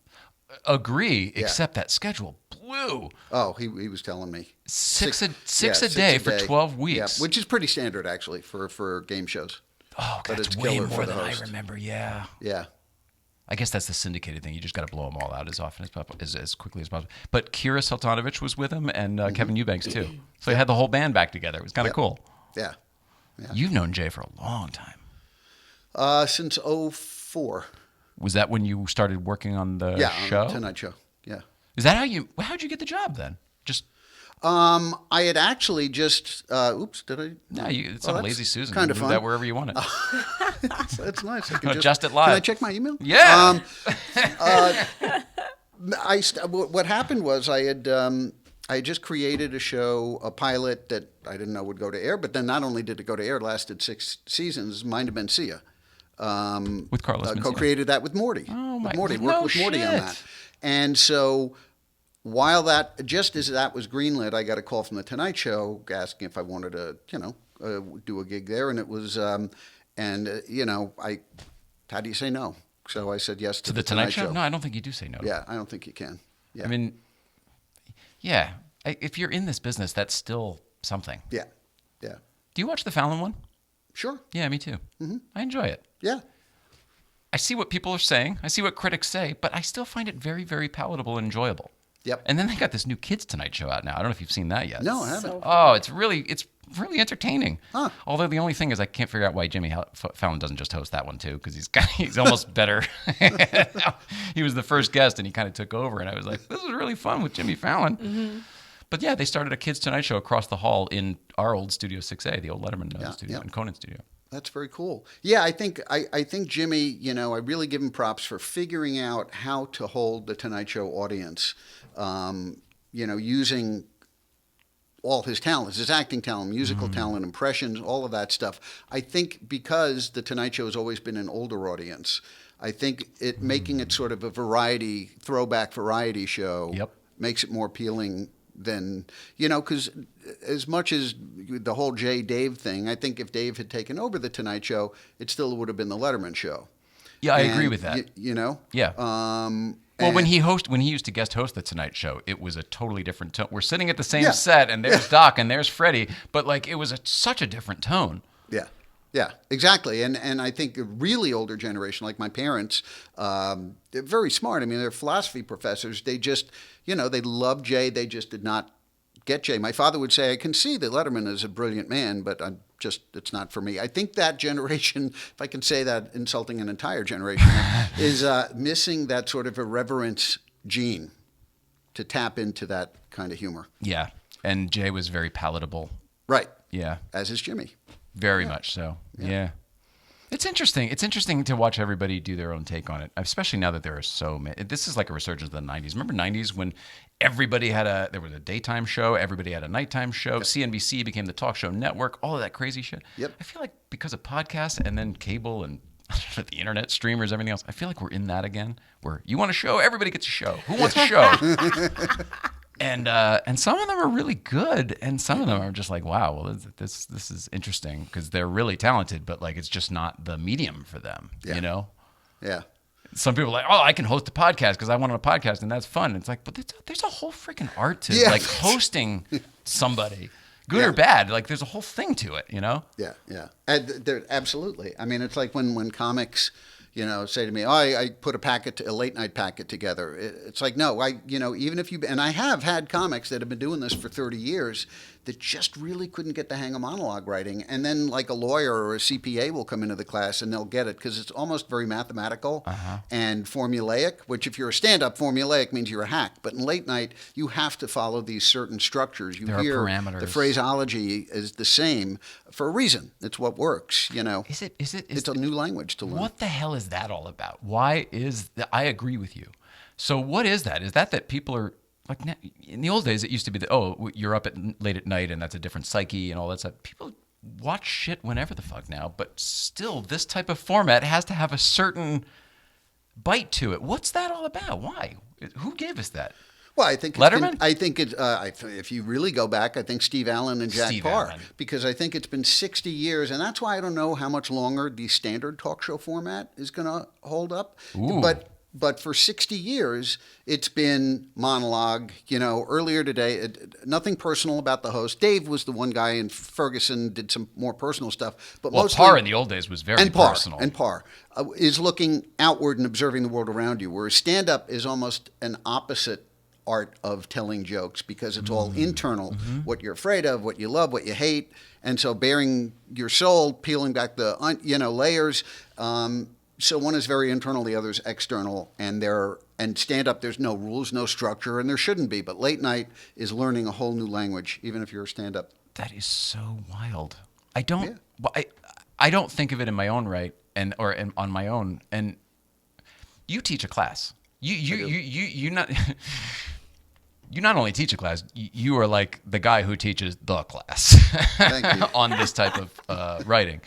Agree, except that schedule blew. Oh, he was telling me. Six a Yeah, day for day. 12 weeks. Yeah, which is pretty standard, actually, for game shows. Oh, But that's it's way killer more for the than I host. remember, yeah. Yeah. I guess that's the syndicated thing. You just got to blow them all out as often as quickly as possible. But Kira Sultanovich was with him, and Kevin Eubanks too. So he had the whole band back together. It was kind of cool. Yeah. You've known Jay for a long time. Since 2004. Was that when you started working on the show? On the Tonight Show. Yeah. Is that how'd you get the job then? Just I had actually just. Oops, did I? no, it's Well, on that's Lazy Susan. Kind You of move fun. that wherever you want it. That's nice. I can Adjust it live. Can I check my email? Yeah. What happened was I had just created a show, a pilot that I didn't know would go to air. But then not only did it go to air, it lasted 6 seasons. Mind of Mencia. With Carlos Mencia. Co-created that with Morty. Oh, my- With Morty. no Worked with Morty on shit. that. And so while just as that was greenlit, I got a call from the Tonight Show asking if I wanted to, do a gig there. And it was, how do you say no? So I said yes to the Tonight Show? No, I don't think you do say no. Yeah, I don't think you can. Yeah. I mean, yeah. If you're in this business, that's still something. Yeah. Yeah. Do you watch the Fallon one? Sure. Yeah, me too. Mm-hmm. I enjoy it. Yeah. I see what people are saying. I see what critics say, but I still find it very, very palatable and enjoyable. Yep. And then they got this new Kids Tonight show out now. I don't know if you've seen that yet. No, I haven't. Oh, it's really entertaining. Huh. Although the only thing is I can't figure out why Jimmy Fallon doesn't just host that one too, because he's almost better. He was the first guest and he kind of took over, and I was like, this is really fun with Jimmy Fallon. Mm-hmm. But yeah, they started a Kids Tonight show across the hall in our old Studio 6A, the old Letterman studio, and Conan studio. That's very cool. Yeah, I think Jimmy, I really give him props for figuring out how to hold the Tonight Show audience, using all his talents, his acting talent, musical talent, impressions, all of that stuff. I think because The Tonight Show has always been an older audience, I think making it sort of a throwback variety show makes it more appealing than, because as much as the whole Dave thing, I think if Dave had taken over The Tonight Show, it still would have been the Letterman show. Yeah, I agree with that. Yeah. Well, when he used to guest host the Tonight Show, it was a totally different tone. We're sitting at the same set, and there's Doc and there's Freddie, but like it was such a different tone. Yeah. Yeah, exactly. And I think a really older generation, like my parents, they're very smart. I mean, they're philosophy professors. They just, they love Jay. They just did not get Jay. My father would say, I can see that Letterman is a brilliant man, but it's not for me. I think that generation, if I can say that, insulting an entire generation, is missing that sort of irreverence gene to tap into that kind of humor. Yeah, and Jay was very palatable. Right. Yeah. As is Jimmy. Very much so. Yeah. It's interesting. It's interesting to watch everybody do their own take on it, especially now that there are so many. This is like a resurgence of the 90s. Remember 90s when everybody there was a daytime show, everybody had a nighttime show, CNBC became the talk show network, all of that crazy shit. Yep. I feel like because of podcasts and then cable and the internet, streamers, everything else, I feel like we're in that again, where you want a show, everybody gets a show. Who wants a show? And some of them are really good, and some of them are just like, wow, well, this is interesting because they're really talented, but like it's just not the medium for them, Yeah. Some people are like, oh, I can host a podcast because I want a podcast, and that's fun. It's like, but there's a whole freaking art to like hosting somebody, good or bad. Like there's a whole thing to it, Yeah, yeah. Absolutely. I mean, it's like when comics, say to me, oh, I put a late night packet together. It's like, no, even if and I have had comics that have been doing this for 30 years that just really couldn't get the hang of monologue writing. And then like a lawyer or a CPA will come into the class and they'll get it because it's almost very mathematical and formulaic, which if you're a stand-up, formulaic means you're a hack. But in late night, you have to follow these certain structures. There are parameters. The phraseology is the same for a reason. It's what works, It's a new language to learn. What the hell is that all about? Why is that? I agree with you. So what is that? Is that people are like in the old days? It used to be that you're up late at night and that's a different psyche and all that stuff. People watch shit whenever the fuck now, but still, this type of format has to have a certain bite to it. What's that all about? Why? Who gave us that? Well, I think Letterman. If you really go back, I think Steve Allen and Jack Parr, Allen. because I think it's been 60 years, and that's why I don't know how much longer the standard talk show format is going to hold up. Ooh. But for 60 years, it's been monologue. Earlier today, nothing personal about the host. Dave was the one guy, and Ferguson did some more personal stuff. But mostly, Parr in the old days was very personal. And Parr is looking outward and observing the world around you, whereas stand-up is almost an opposite art of telling jokes because it's all internal, what you're afraid of, what you love, what you hate, and so bearing your soul, peeling back the layers. So one is very internal, the other is external, and stand up. There's no rules, no structure, and there shouldn't be. But late night is learning a whole new language, even if you're a stand up. That is so wild. I don't think of it in my own right or on my own. And you teach a class. You not. You not only teach a class, you are like the guy who teaches the class on this type of writing.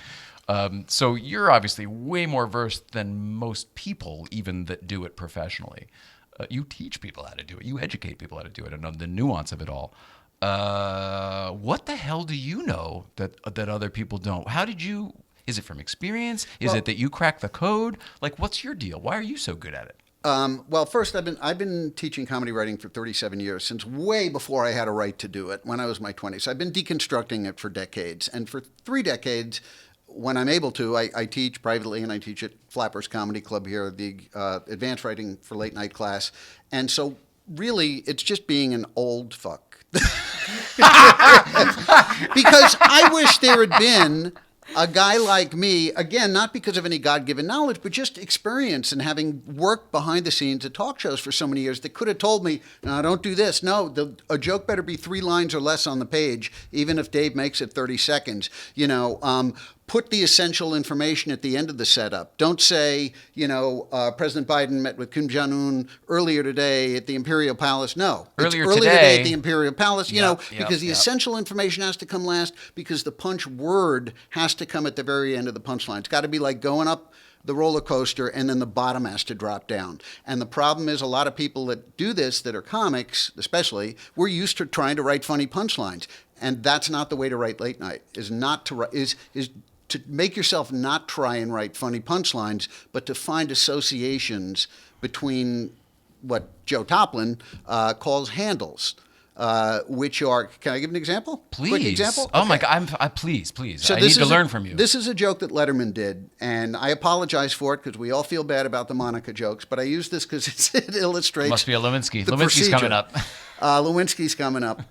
So you're obviously way more versed than most people, even that do it professionally. You teach people how to do it. You educate people how to do it and the nuance of it all. What the hell do you know that other people don't? How did you? Is it from experience? Is it that you cracked the code? Like, what's your deal? Why are you so good at it? Well, first, I've been teaching comedy writing for 37 years, since way before I had a right to do it, when I was in my 20s. I've been deconstructing it for decades. And for 3 decades, when I'm able to, I teach privately, and I teach at Flappers Comedy Club here, the advanced writing for late night class. And so really, it's just being an old fuck. Because I wish there had been a guy like me, again, not because of any God-given knowledge, but just experience and having worked behind the scenes at talk shows for so many years, that could have told me, no, don't do this. No, a joke better be 3 lines or less on the page, even if Dave makes it 30 seconds. put the essential information at the end of the setup. Don't say, President Biden met with Kim Jong-un earlier today at the Imperial Palace. No. Earlier today today at the Imperial Palace, Yep, because the essential information has to come last, because the punch word has to come at the very end of the punchline. It's got to be like going up the roller coaster and then the bottom has to drop down. And the problem is a lot of people that do this, that are comics especially, we're used to trying to write funny punchlines. And that's not the way to write late night, is to make yourself not try and write funny punchlines, but to find associations between what Joe Toplin calls handles, which are, can I give an example? Please. Quick example? Oh, Okay. my God. Please. So I this need to is learn from you. This is a joke that Letterman did, and I apologize for it because we all feel bad about the Monica jokes, but I use this because it illustrates. Must be a Lewinsky. the Lewinsky's procedure. coming up. Lewinsky's coming up.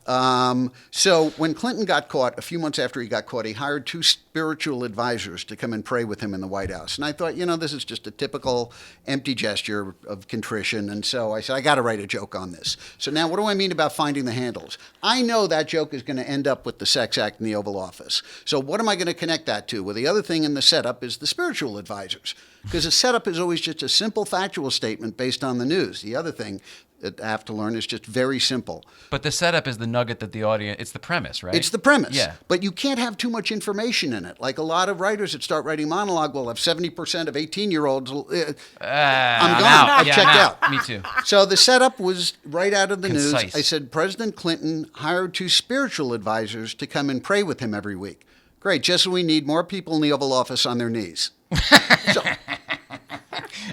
So when Clinton got caught, a few months after he got caught, he hired 2 spiritual advisors to come and pray with him in the White House. And I thought, this is just a typical empty gesture of contrition. And so I said, I got to write a joke on this. So now what do I mean about finding the handles? I know that joke is going to end up with the sex act in the Oval Office. So what am I going to connect that to? Well, the other thing in the setup is the spiritual advisors. Because the setup is always just a simple factual statement based on the news. The other thing that I have to learn is just very simple. But the setup is the nugget that the audience, it's the premise, right? It's the premise. Yeah. But you can't have too much information in it. Like a lot of writers that start writing monologue will have 70% of 18-year-olds. I'm gone. out. I've Yeah, checked I'm out. Me too. So the setup was right out of the news. Concise. I said, President Clinton hired 2 spiritual advisors to come and pray with him every week. Great. Just so we need more people in the Oval Office on their knees. So,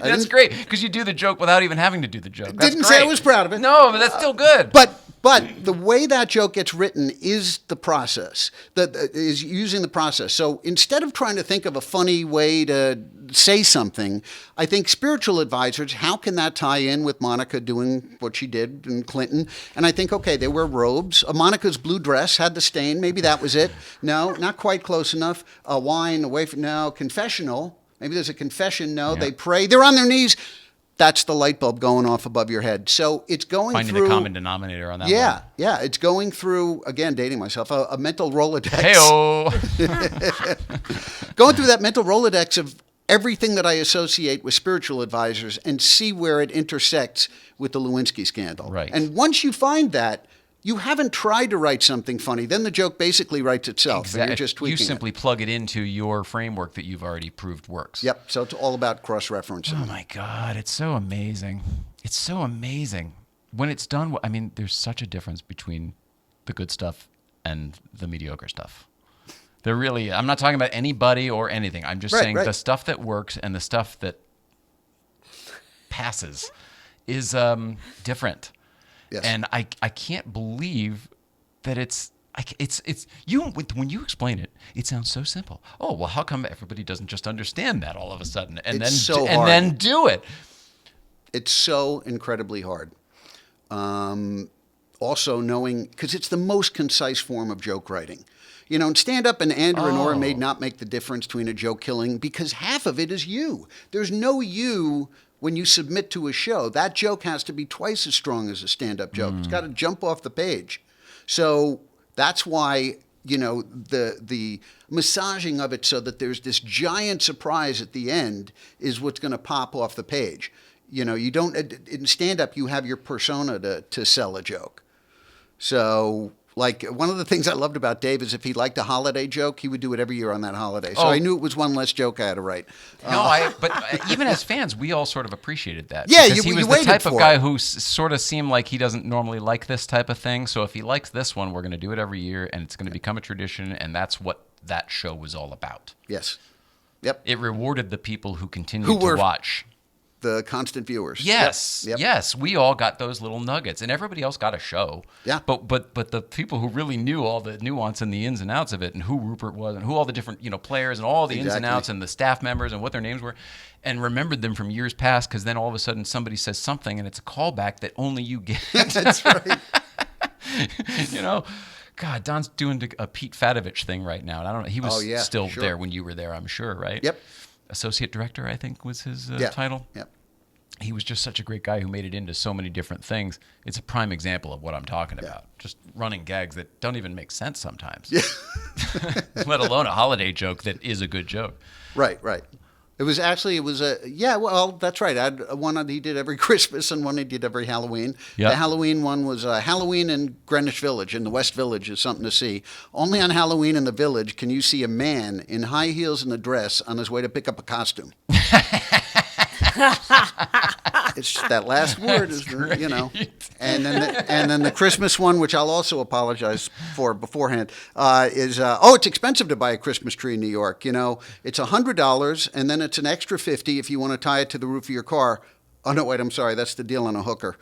That's great because you do the joke without even having to do the joke. That's Didn't great. say I was proud of it. No, but that's still good. But the way that joke gets written is the process, is using the process. So instead of trying to think of a funny way to say something, I think spiritual advisors, how can that tie in with Monica doing what she did in Clinton? And I think, okay, they wear robes. Monica's blue dress had the stain. Maybe that was it. No, not quite close enough. Wine away from, no, confessional. Maybe there's a confession. No, they pray. They're on their knees. That's the light bulb going off above your head. So it's going Finding through. the common denominator on that Yeah, one. yeah. It's going through, again, dating myself, a mental Rolodex. Hey-oh. Going through that mental Rolodex of everything that I associate with spiritual advisors and see where it intersects with the Lewinsky scandal. Right. And once you find that, you haven't tried to write something funny. Then the joke basically writes itself. And you're just tweaking You simply it. plug it into your framework that you've already proved works. Yep. So it's all about cross-referencing. Oh my God, it's so amazing. It's so amazing. When it's done, I mean, there's such a difference between the good stuff and the mediocre stuff. There really, I'm not talking about anybody or anything. I'm just saying the stuff that works and the stuff that passes is different. Yes. And I can't believe that it's you when you explain it, it sounds so simple. Oh, well, how come everybody doesn't just understand that all of a sudden and It's then so and hard. then do it? It's so incredibly hard. Also knowing, because it's the most concise form of joke writing. You know, in stand-up and Andrew and Nora may not make the difference between a joke killing because half of it is you. There's no you when you submit to a show. That joke has to be twice as strong as a stand-up joke. It's got to jump off the page. So that's why, you know, the massaging of it so that there's this giant surprise at the end is what's going to pop off the page. You know, you don't, in stand-up, you have your persona to sell a joke. So, like, one of the things I loved about Dave is if he liked a holiday joke, he would do it every year on that holiday. So I knew it was one less joke I had to write. No, but even as fans, we all sort of appreciated that. Yeah, because he you was the waited type of for guy it. who sort of seemed like he doesn't normally like this type of thing. So if he likes this one, we're going to do it every year, and it's going to become a tradition, and that's what that show was all about. Yes. Yep. It rewarded the people who continued Who were- to watch. The constant viewers. Yes, Yep. yes, we all got those little nuggets, and everybody else got a show. Yeah. But the people who really knew all the nuance and the ins and outs of it, and who Rupert was, and who all the different players, and all the ins and Exactly. outs, and the staff members, and what their names were, and remembered them from years past, because then all of a sudden somebody says something, and it's a callback that only you get. That's right. God, Don's doing a Pete Fatovich thing right now, and I don't know. He was still sure. there when you were there, I'm sure, right? Yep. Associate director, I think, was his Yeah. title. Yep. he was just such a great guy who made it into so many different things. It's a prime example of what I'm talking about. Just running gags that don't even make sense sometimes. Let alone a holiday joke that is a good joke. Right. It was well, that's right. I had one that he did every Christmas and one he did every Halloween. Yep. The Halloween one was Halloween in Greenwich Village, in the West Village, is something to see. Only on Halloween in the Village can you see a man in high heels and a dress on his way to pick up a costume. It's that last word is, and then the Christmas one, which I'll also apologize for beforehand, is it's expensive to buy a Christmas tree in New York. It's $100, and then it's an extra $50 if you want to tie it to the roof of your car. Oh no, wait, I'm sorry, that's the deal on a hooker.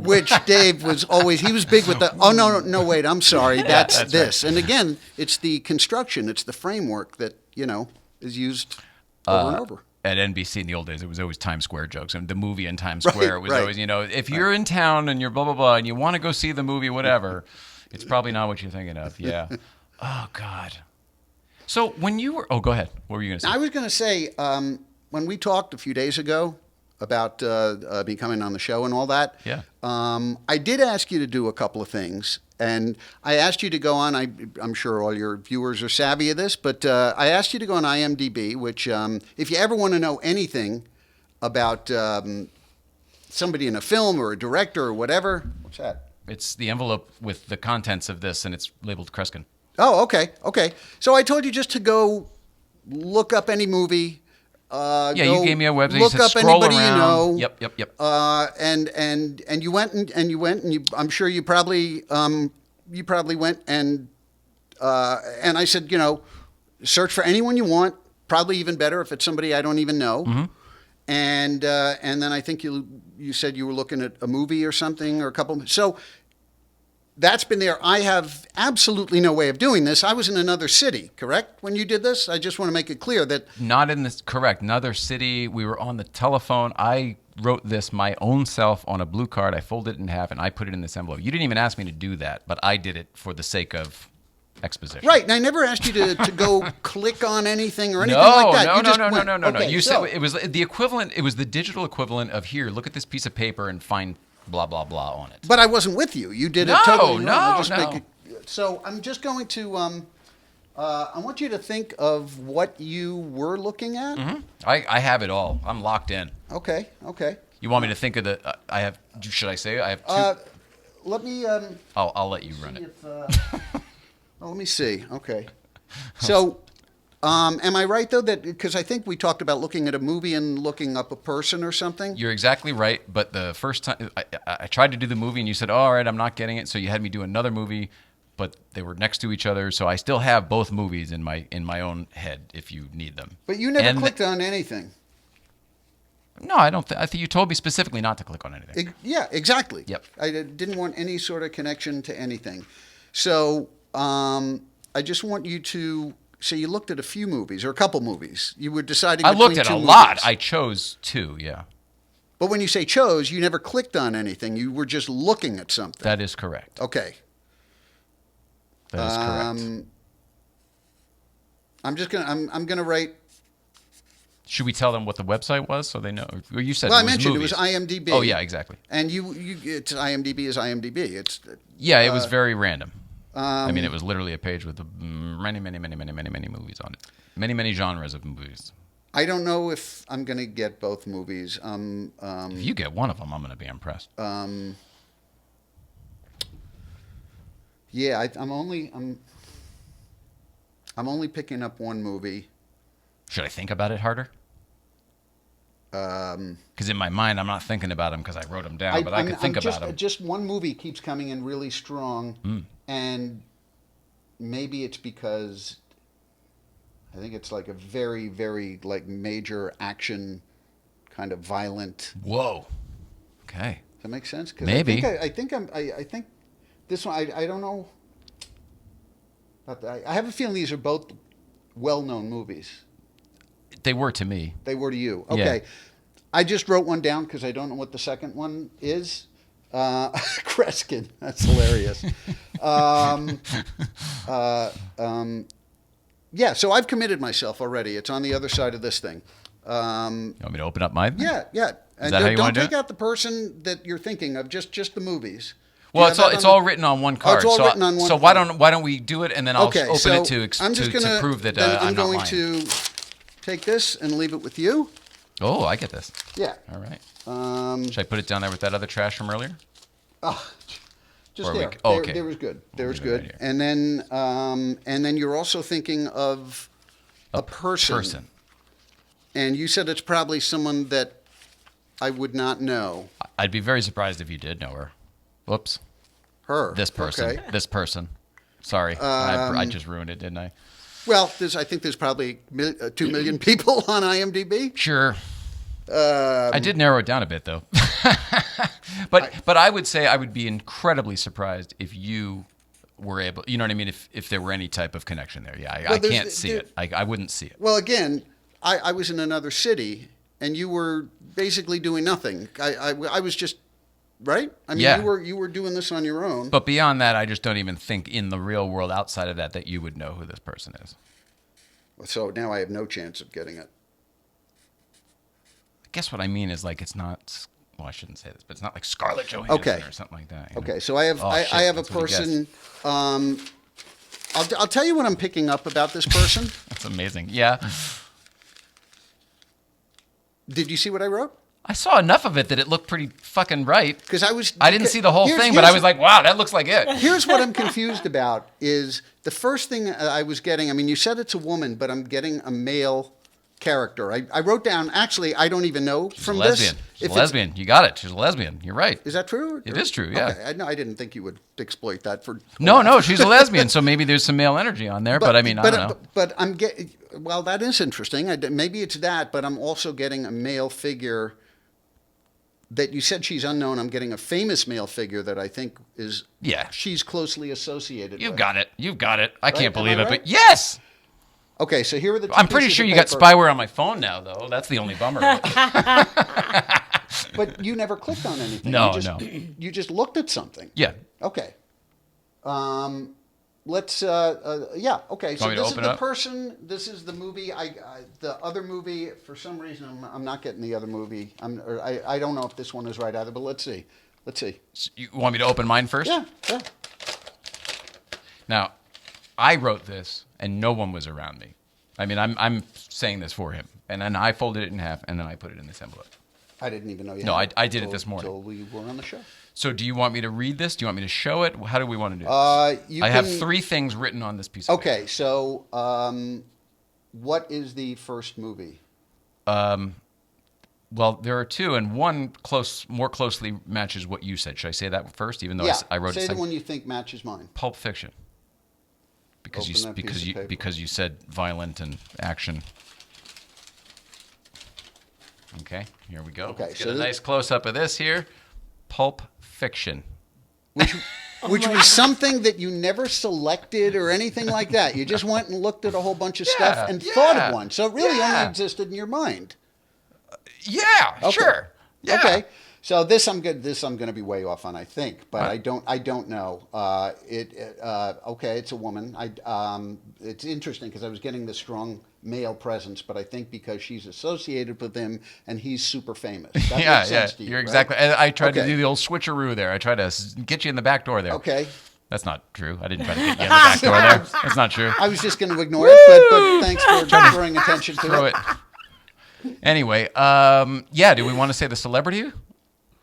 Which Dave was always, he was big with the, no, wait, I'm sorry, that's this. Right. And again, it's the construction, it's the framework that, is used over and over. At NBC in the old days, it was always Times Square jokes. And the movie in Times Square was always, if you're in town and you're blah, blah, blah, and you want to go see the movie, whatever, it's probably not what you're thinking of. Yeah. Oh, God. So when you were, go ahead. What were you going to say? I was going to say, when we talked a few days ago about me coming on the show and all that, I did ask you to do a couple of things. And I asked you to go on, I'm sure all your viewers are savvy of this, but I asked you to go on IMDb, which if you ever want to know anything about somebody in a film or a director or whatever, what's that? It's the envelope with the contents of this, and it's labeled Kreskin. Oh, okay. So I told you just to go look up any movie. You gave me a website. Look you said, up scroll anybody around. you know. Yep. And you went and I'm sure you probably went and I said, search for anyone you want. Probably even better if it's somebody I don't even know. Mm-hmm. And then I think you said you were looking at a movie or something or a couple. So that's been there. I have absolutely no way of doing this. I was in another city, correct, when you did this? I just want to make it clear that... Not in this, correct. Another city. We were on the telephone. I wrote this my own self on a blue card. I folded it in half, and I put it in this envelope. You didn't even ask me to do that, but I did it for the sake of exposition. Right, and I never asked you to go click on anything or anything like that. No. You said it was the equivalent. It was the digital equivalent of, here, look at this piece of paper and find blah, blah, blah on it. But I wasn't with you. You did it totally wrong. So I'm just going to, I want you to think of what you were looking at. Mm-hmm. I have it all. I'm locked in. Okay. You want me to think of the, should I say I have two? Let me, I'll let you run it. let me see. Okay. So, am I right, though, that because I think we talked about looking at a movie and looking up a person or something? You're exactly right. But the first time I tried to do the movie and you said, all right, I'm not getting it. So you had me do another movie, but they were next to each other. So I still have both movies in my own head if you need them. But you never clicked on anything. No, I don't. I think you told me specifically not to click on anything. Yeah, exactly. Yep. I didn't want any sort of connection to anything. So I just want you to... So you looked at a few movies or a couple movies. You were deciding between two movies. I looked at a lot. I chose two, yeah. But when you say chose, you never clicked on anything. You were just looking at something. That is correct. Okay. That is correct. I'm gonna write. Should we tell them what the website was so they know? Or you said Well, it was I mentioned movies. it was IMDb. Oh yeah, exactly. And it's IMDb is IMDb. It's it was very random. I mean, it was literally a page with many movies on it. Many genres of movies. I don't know if I'm going to get both movies. If you get one of them, I'm going to be impressed. Yeah, I'm only picking up one movie. Should I think about it harder? Because in my mind, I'm not thinking about them because I wrote them down, but I could think about them. Just one movie keeps coming in really strong, and maybe it's because I think it's like a very, very like major action, kind of violent. Whoa. Okay. Does that make sense? Maybe. I think this one. I don't know. I have a feeling these are both well-known movies. They were to me. They were to you. Okay. Yeah. I just wrote one down because I don't know what the second one is. Kreskin. That's hilarious. Yeah, so I've committed myself already. It's on the other side of this thing. You want me to open up mine? Yeah, yeah. Is that how you don't want to do take it? out the person that you're thinking of, just the movies. Well, Do you have it's that on all the- written on one card. it's all written on one So why don't we do it and then I'll Okay, open so it to I'm just gonna, prove that then I'm not going lying. to take this and leave it with you. Oh, I get this. Yeah. All right. Um, Should I put it down there with that other trash from earlier? just Or we there. c- oh, there. okay. There was good. There was leave it right good. here. And then you're also thinking of a person. Person. And you said it's probably someone that I would not know. I'd be very surprised if you did know her. Whoops. Her. This person. Okay. This person. Sorry. I just ruined it, didn't I? Well, I think there's probably 2 million people on IMDb. Sure. I did narrow it down a bit, though. but I would say I would be incredibly surprised if you were able, you know what I mean? If there were any type of connection there. Yeah, I there's- can't see it. I wouldn't see it. Well, again, I was in another city, and you were basically doing nothing. I was just, right? I mean, Yeah. you were doing this on your own. But beyond that, I just don't even think in the real world outside of that you would know who this person is. So now I have no chance of getting it. I guess what I mean is like it's not. Well, I shouldn't say this, but it's not like Scarlett Johansson Okay. or something like that. you know? Okay, so I have Oh, I shit, have a that's what you person. I'll tell you what I'm picking up about this person. That's amazing. Yeah, Did you see what I wrote? I saw enough of it that it looked pretty fucking right. Because I didn't see the whole here's- thing, but I here's- was like, wow, that looks like it. Here's what I'm confused about is the first thing I was getting, I mean, you said it's a woman, but I'm getting a male character. I wrote down, actually, I don't even know She's from a lesbian. this. She's if a it's- lesbian. You got it. She's a lesbian. You're right. Is that true? It is true, yeah. Okay, I didn't think you would exploit that for... No, she's a lesbian, so maybe there's some male energy on there, but I mean, I don't know. But I'm getting... Well, that is interesting. Maybe it's that, but I'm also getting a male figure that you said she's unknown. I'm getting a famous male figure that I think is... Yeah. She's closely associated You've with. got it. You've got it. I can't Am believe I it, right? but yes! Okay, so here are the two I'm pretty pieces sure of you got paper. spyware on my phone now, though. That's the only bummer. But you never clicked on anything. No, you just, no. You just looked at something. Yeah. Okay. Let's. Yeah. Okay. So Want me to this is open the it up? person. This is the movie. The other movie. For some reason, I'm not getting the other movie. I don't know if this one is right either. But let's see. Let's see. You want me to open mine first? Yeah. Yeah. Now, I wrote this, and no one was around me. I mean, I'm saying this for him, and then I folded it in half, and then I put it in this envelope. I didn't even know you. No, had I did it till- this morning. Till we were on the show. So, do you want me to read this? Do you want me to show it? How do we want to do this? I have 3 things written on this piece of paper. Okay. So, what is the first movie? Well, there are 2, and one more closely matches what you said. Should I say that first, even though Yeah. I wrote it Say the second? one you think matches mine. Pulp Fiction. Because Open that piece of paper. because you said violent and action. Okay, here we go. Okay, Let's so get a this- nice close up of this here. Pulp Fiction. Which was something that you never selected or anything like that. You just went and looked at a whole bunch of stuff and thought of one. So it really only existed in your mind. Yeah, Okay. sure. Yeah. Okay. So this I'm going to be way off on, I think, but I don't know. Okay, it's a woman. It's interesting because I was getting this strong male presence, but I think because she's associated with him and he's super famous. That Yeah, makes yeah. sense to you, You're right? exactly. I tried to Okay. do the old switcheroo there. I tried to get you in the back door there. Okay. That's not true. I didn't try to get you in the back door there. That's not true. I was just going to ignore it, but thanks for drawing attention to Throw it. it. Anyway, yeah. Do we want to say the celebrity?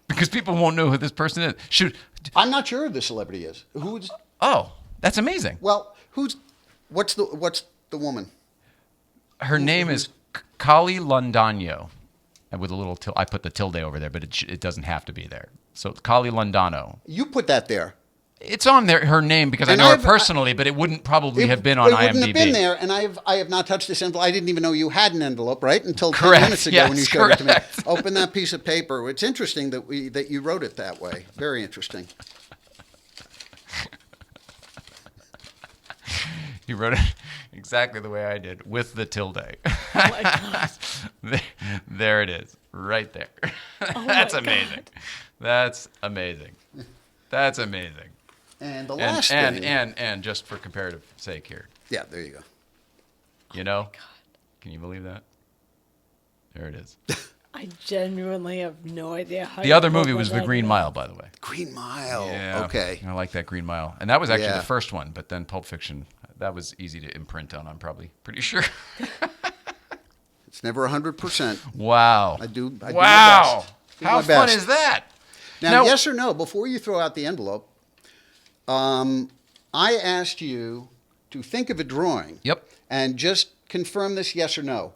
Because people won't know who this person is. I'm not sure who the celebrity is. Who's? Oh, that's amazing. Well, what's the woman? Her name is Kali Londano, and with a little I put the tilde over there, but it doesn't have to be there. So Kali Londano. You put that there. It's on there, her name, because And I know her I've- personally, but it wouldn't probably have been on It IMDb. wouldn't have been there, and I have not touched this envelope. I didn't even know you had an envelope, right? Until 10 Correct. minutes ago Yes, when you showed it to me. correct. Open that piece of paper. It's interesting that you wrote it that way. Very interesting. You wrote it exactly the way I did, with the tilde. Oh my God. There it is, right there. Oh That's my amazing. That's amazing. That's amazing. And the last thing. And just for comparative sake here, Yeah, there you go. you know, can you believe that? There it is. I genuinely have no idea how. The you other pulled movie was that The Green out. Mile, by the way. Green Mile. Yeah. Okay. I like that Green Mile. And that was actually Yeah. the first one, but then Pulp Fiction, that was easy to imprint on, I'm probably pretty sure. It's never 100%. Wow. I do my Wow. best. Do How my fun best. is that? Now, yes or no, before you throw out the envelope, I asked you to think of a drawing. Yep. And just confirm this yes or no.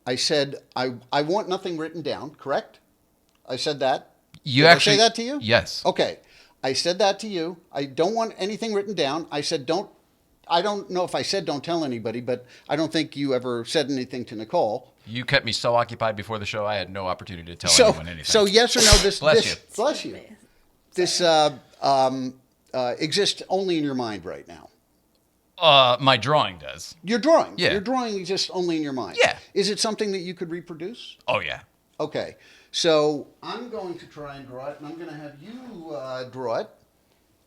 I said, I want nothing written down, correct? I said that. You Did actually I say that to you? Yes. Okay. I said that to you. I don't want anything written down. I said, I don't know if I said don't tell anybody, but I don't think you ever said anything to Nicole. You kept me so occupied before the show, I had no opportunity to tell So, anyone anything. so yes or no, this, Bless this you. bless you. This exists only in your mind right now. My drawing does. Your drawing. Yeah. Your drawing exists only in your mind. Yeah. Is it something that you could reproduce? Oh, yeah. Okay. So I'm going to try and draw it, and I'm going to have you draw it.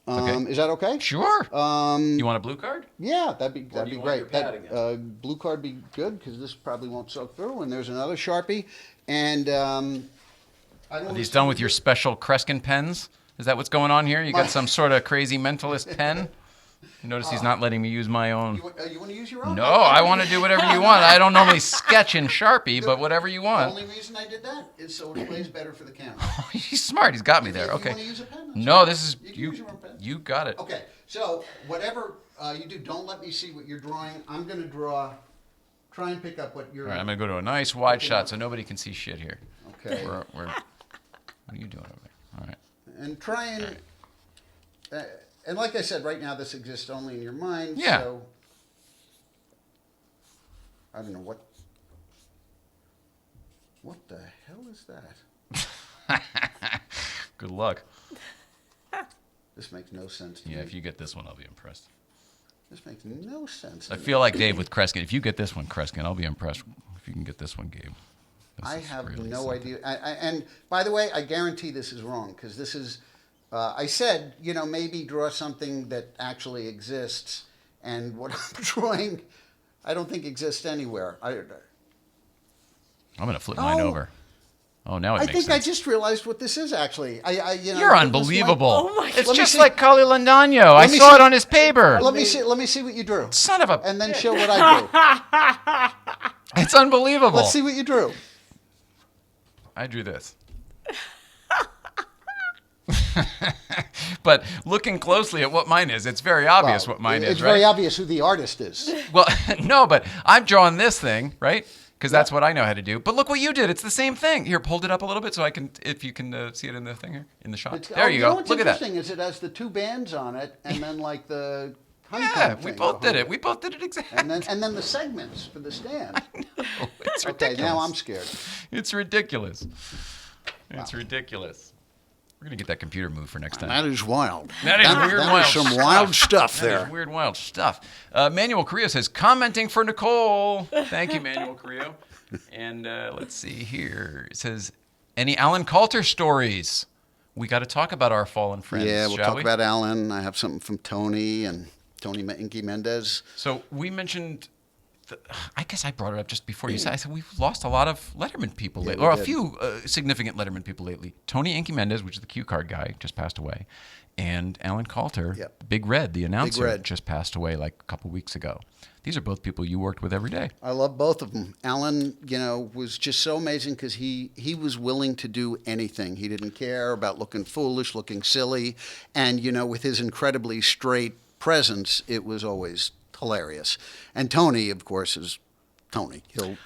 Okay. Is that okay? Sure. You want a blue card? Yeah, that'd be do you want great. your pad again? Blue card be good because this probably won't soak through. And there's another Sharpie. And I don't Are want these to- done with your special Kreskin pens? Is that what's going on here? You got some sort of crazy mentalist pen? You notice he's not letting me use my own. You want to use your own? No, I want to do whatever you want. I don't normally sketch in Sharpie, but whatever you The want. only reason I did that is so it plays better for the camera. He's smart. He's got me there. If you Okay. want to use a pen, that's No, fine. this is You can you. use your own pen. You got it. Okay, so whatever you do, don't let me see what you're drawing. I'm going to draw. Try and pick up what you're. All right, I'm gonna go to a nice wide shot so nobody can see shit here. Okay. What are you doing over there? All right. And try and. And like I said, right now this exists only in your mind. Yeah. So I don't know what. What the hell is that? Good luck. This makes no sense to Yeah, me. if you get this one, I'll be impressed. This makes no sense. I to me. feel like Dave with Kreskin. If you get this one, Kreskin, I'll be impressed. If you can get this one, Gabe. This I is have really no something. idea. And by the way, I guarantee this is wrong because this is. I said, maybe draw something that actually exists, and what I'm drawing, I don't think exists anywhere. I'm gonna flip mine Oh. over. Oh, now it I makes think sense. I just realized what this is actually. You're unbelievable. Oh my It's Let me just see. like Kali Landano. I me saw see. it on his paper. Let me see. Let me see what you drew, Son of a. and then show what I drew. It's unbelievable. Let's see what you drew. I drew this. But looking closely at what mine is, it's very obvious Well, what mine it's is, right? very obvious who the artist is. Well, no, but I'm drawing this thing, right? Because that's what I know how to do. But look what you did. It's the same thing. Here, hold it up a little bit so I can, if you can see it in the thing here, in the shot. There you know go. what's Look at that. interesting is it has the two bands on it, and then like the honeycomb Yeah, we thing both did behind it. We both did it exactly. and then the segments for the stand. It's Okay, ridiculous. now I'm scared. It's ridiculous. It's ridiculous. We're gonna get that computer moved for next time. That is wild. That is weird, that wild is some stuff. wild stuff That there. is weird, wild stuff. Manuel Carrillo says, commenting for Nicole. Thank you, Manuel Carrillo. And let's see here. It says, any Alan Coulter stories? We got to talk about our fallen friends, Yeah, we'll shall talk we? about Alan. I have something from Tony and Inky Mendez. So we mentioned, I guess I brought it up just before you said, I said we've lost a lot of Letterman people lately, we or a did. few significant Letterman people lately. Tony Inky Mendez, which is the cue card guy, just passed away. And Alan Coulter, Yep. Big Red, the announcer, Red. just passed away like a couple weeks ago. These are both people you worked with every day. I love both of them. Alan, was just so amazing because he was willing to do anything. He didn't care about looking foolish, looking silly. And, with his incredibly straight presence, it was always hilarious. And Tony, of course, is Tony. He'll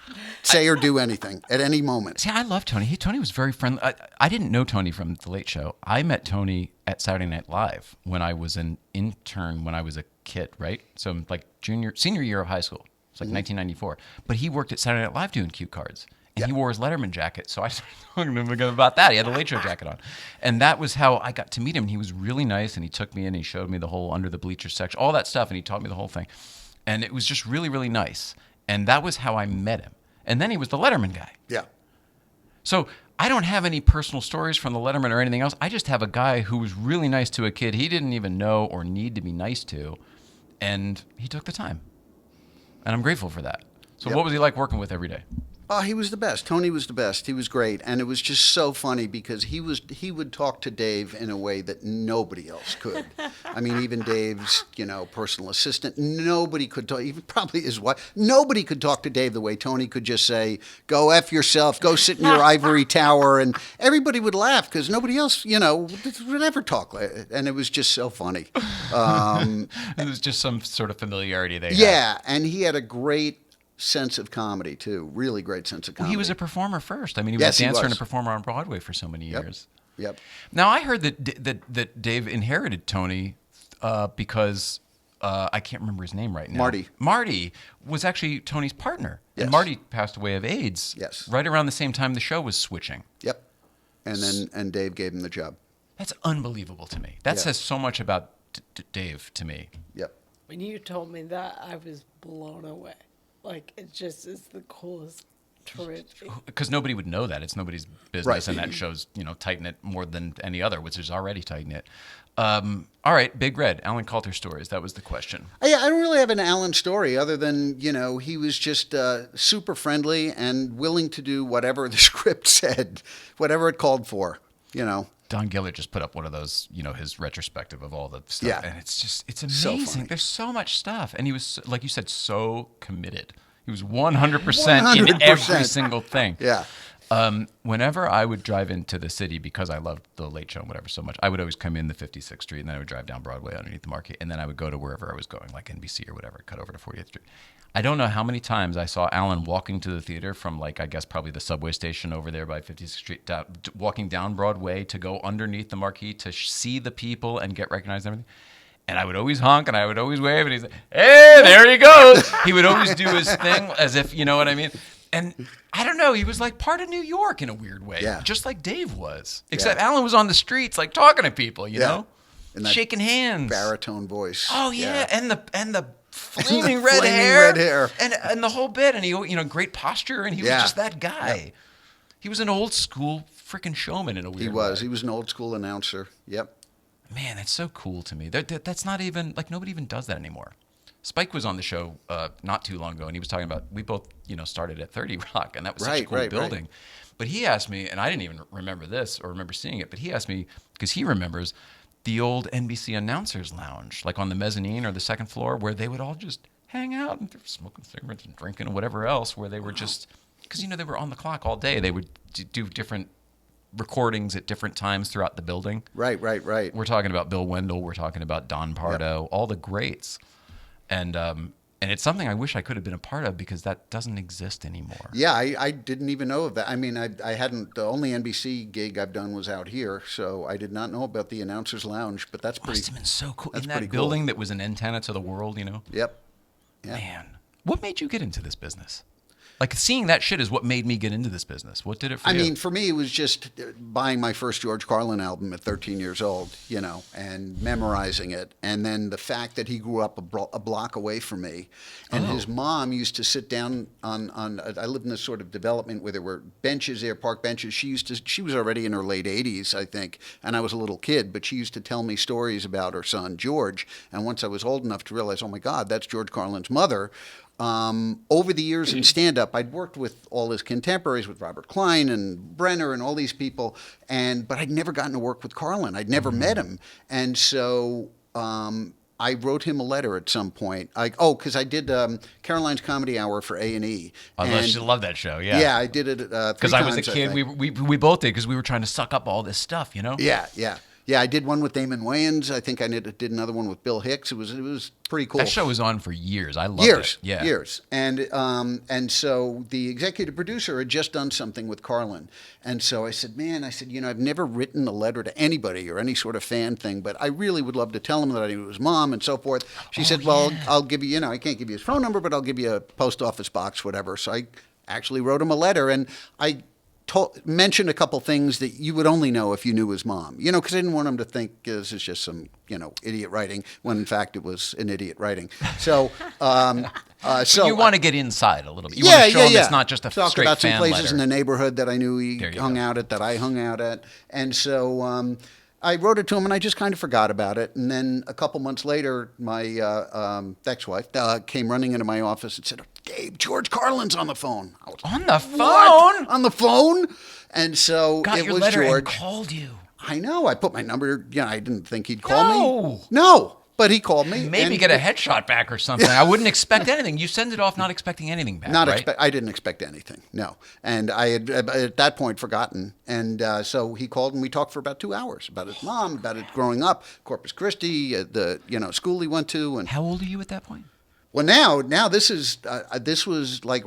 say or do anything at any moment. See, I love Tony. Tony was very friendly. I didn't know Tony from The Late Show. I met Tony at Saturday Night Live when I was an intern when I was a kid, right? So I'm like senior year of high school. It's like 1994. But he worked at Saturday Night Live doing cue cards. And he wore his Letterman jacket. So I started talking to him about that. He had the Late Show jacket on. And that was how I got to meet him. And he was really nice. And he took me in. He showed me the whole under the bleachers section, all that stuff. And he taught me the whole thing. And it was just really, really nice. And that was how I met him. And then he was the Letterman guy. Yeah. So I don't have any personal stories from the Letterman or anything else. I just have a guy who was really nice to a kid he didn't even know or need to be nice to. And he took the time. And I'm grateful for that. So Yep. what was he like working with every day? Oh, he was the best. Tony was the best. He was great, and it was just so funny because he would talk to Dave in a way that nobody else could. I mean, even Dave's personal assistant, nobody could talk. Even probably his wife, nobody could talk to Dave the way Tony could just say, "Go F yourself, go sit in your ivory tower," and everybody would laugh because nobody else would ever talk like it. And it was just so funny. It was just some sort of familiarity they had. Yeah, and he had a great sense of comedy too. Really great sense of comedy. He was a performer first. I mean, he was Yes, a he dancer was. and a performer on Broadway for so many years. Yep. Now I heard that Dave inherited Tony because I can't remember his name right now. Marty. Marty was actually Tony's partner, Yes. and Marty passed away of AIDS. Yes. Right around the same time the show was switching. Yep. And Dave gave him the job. That's unbelievable to me. That Yeah. says so much about Dave to me. Yep. When you told me that, I was blown away. Like, it just is the coolest, terrific. Because nobody would know that. It's nobody's business, Right. and that show's tight knit more than any other, which is already tight knit. All right, Big Red, Alan Coulter stories. That was the question. I don't really have an Alan story other than, he was just super friendly and willing to do whatever the script said, whatever it called for, Don Gillard just put up one of those, his retrospective of all the stuff, Yeah. and it's So amazing. funny. There's so much stuff, and he was, like you said, so committed. He was 100% in 100%. every single thing. Yeah. Whenever I would drive into the city, because I loved the Late Show and whatever so much, I would always come in the 56th Street, and then I would drive down Broadway underneath the Marquee, and then I would go to wherever I was going, like NBC or whatever, cut over to 40th Street. I don't know how many times I saw Alan walking to the theater from, like, I guess probably the subway station over there by 56th Street, walking down Broadway to go underneath the Marquee to see the people and get recognized and everything. And I would always honk and I would always wave, and he's like, "Hey, there he goes." He would always do his thing as if, you know what I mean? And I don't know, he was like part of New York in a weird way, Yeah. just like Dave was. Except Alan was on the streets, like talking to people, you know, And that shaking hands, baritone voice. Oh yeah, and the flaming The red flaming hair, red hair. and the whole bit, and he great posture, and he was Yeah. just that guy. He was an old school freaking showman in a weird way. He was an old school announcer. Yep. Man, that's so cool to me. That's not even, like, nobody even does that anymore. Spike was on the show not too long ago, and he was talking about, we both, started at 30 Rock, and that was such a cool building. But he asked me, and I didn't even remember this or remember seeing it, but he asked me, because he remembers the old NBC announcers lounge, like on the mezzanine or the second floor, where they would all just hang out and smoking cigarettes and drinking and whatever else, where they were just, because, they were on the clock all day. They would do different recordings at different times throughout the building. Right. We're talking about Bill Wendell. We're talking about Don Pardo, all the greats. And it's something I wish I could have been a part of because that doesn't exist anymore. Yeah, I didn't even know of that. I mean, I hadn't, the only NBC gig I've done was out here, so I did not know about the Announcers Lounge, but that's pretty. Must have been so cool. That's In pretty that cool. building that was an antenna to the world, Yep. Yeah. Man, what made you get into this business? Like, seeing that shit is what made me get into this business. What did it for you? I mean, for me, it was just buying my first George Carlin album at 13 years old, and memorizing it. And then the fact that he grew up a block away from me. And his mom used to sit down on I lived in this sort of development where there were benches there, park benches. She was already in her late 80s, I think, and I was a little kid, but she used to tell me stories about her son, George. And once I was old enough to realize, oh my God, that's George Carlin's mother. Over the years in stand-up, I'd worked with all his contemporaries, with Robert Klein and Brenner and all these people, but I'd never gotten to work with Carlin. I'd never met him. And so I wrote him a letter at some point. Because I did Caroline's Comedy Hour for A&E. I used to love that show, yeah. Yeah, I did it 3 times, Because I was a I kid. think. We both did because we were trying to suck up all this stuff, Yeah. Yeah, I did one with Damon Wayans. I think I did another one with Bill Hicks. It was pretty cool. That show was on for years. I loved it. Yeah. Years. And so the executive producer had just done something with Carlin. And so I said, I've never written a letter to anybody or any sort of fan thing, but I really would love to tell him that I knew his mom and so forth. She said, well, I'll give you, I can't give you his phone number, but I'll give you a post office box, whatever. So I actually wrote him a letter, and I mentioned a couple things that you would only know if you knew his mom, because I didn't want him to think this is just some, idiot writing, when in fact it was an idiot writing. So, so you want to get inside a little bit. You want to show him it's not just a Talk straight about some fan places letter. in the neighborhood that I knew he There you hung go. out at, that I hung out at. And so I wrote it to him, and I just kind of forgot about it. And then a couple months later, my ex-wife came running into my office and said, "Gabe, George Carlin's on the phone." I was, On the phone? "What? On the phone?" And so Got it your was letter George. and called you. I know. I put my number. I didn't think he'd call No. me. No, but he called me. Maybe and get a headshot back or something. I wouldn't expect anything. You send it off not expecting anything back, right? I didn't expect anything. No, and I had at that point forgotten. And so he called, and we talked for about 2 hours about his mom, about it growing up, Corpus Christi, the school he went to, and How old are you at that point? well, now this was like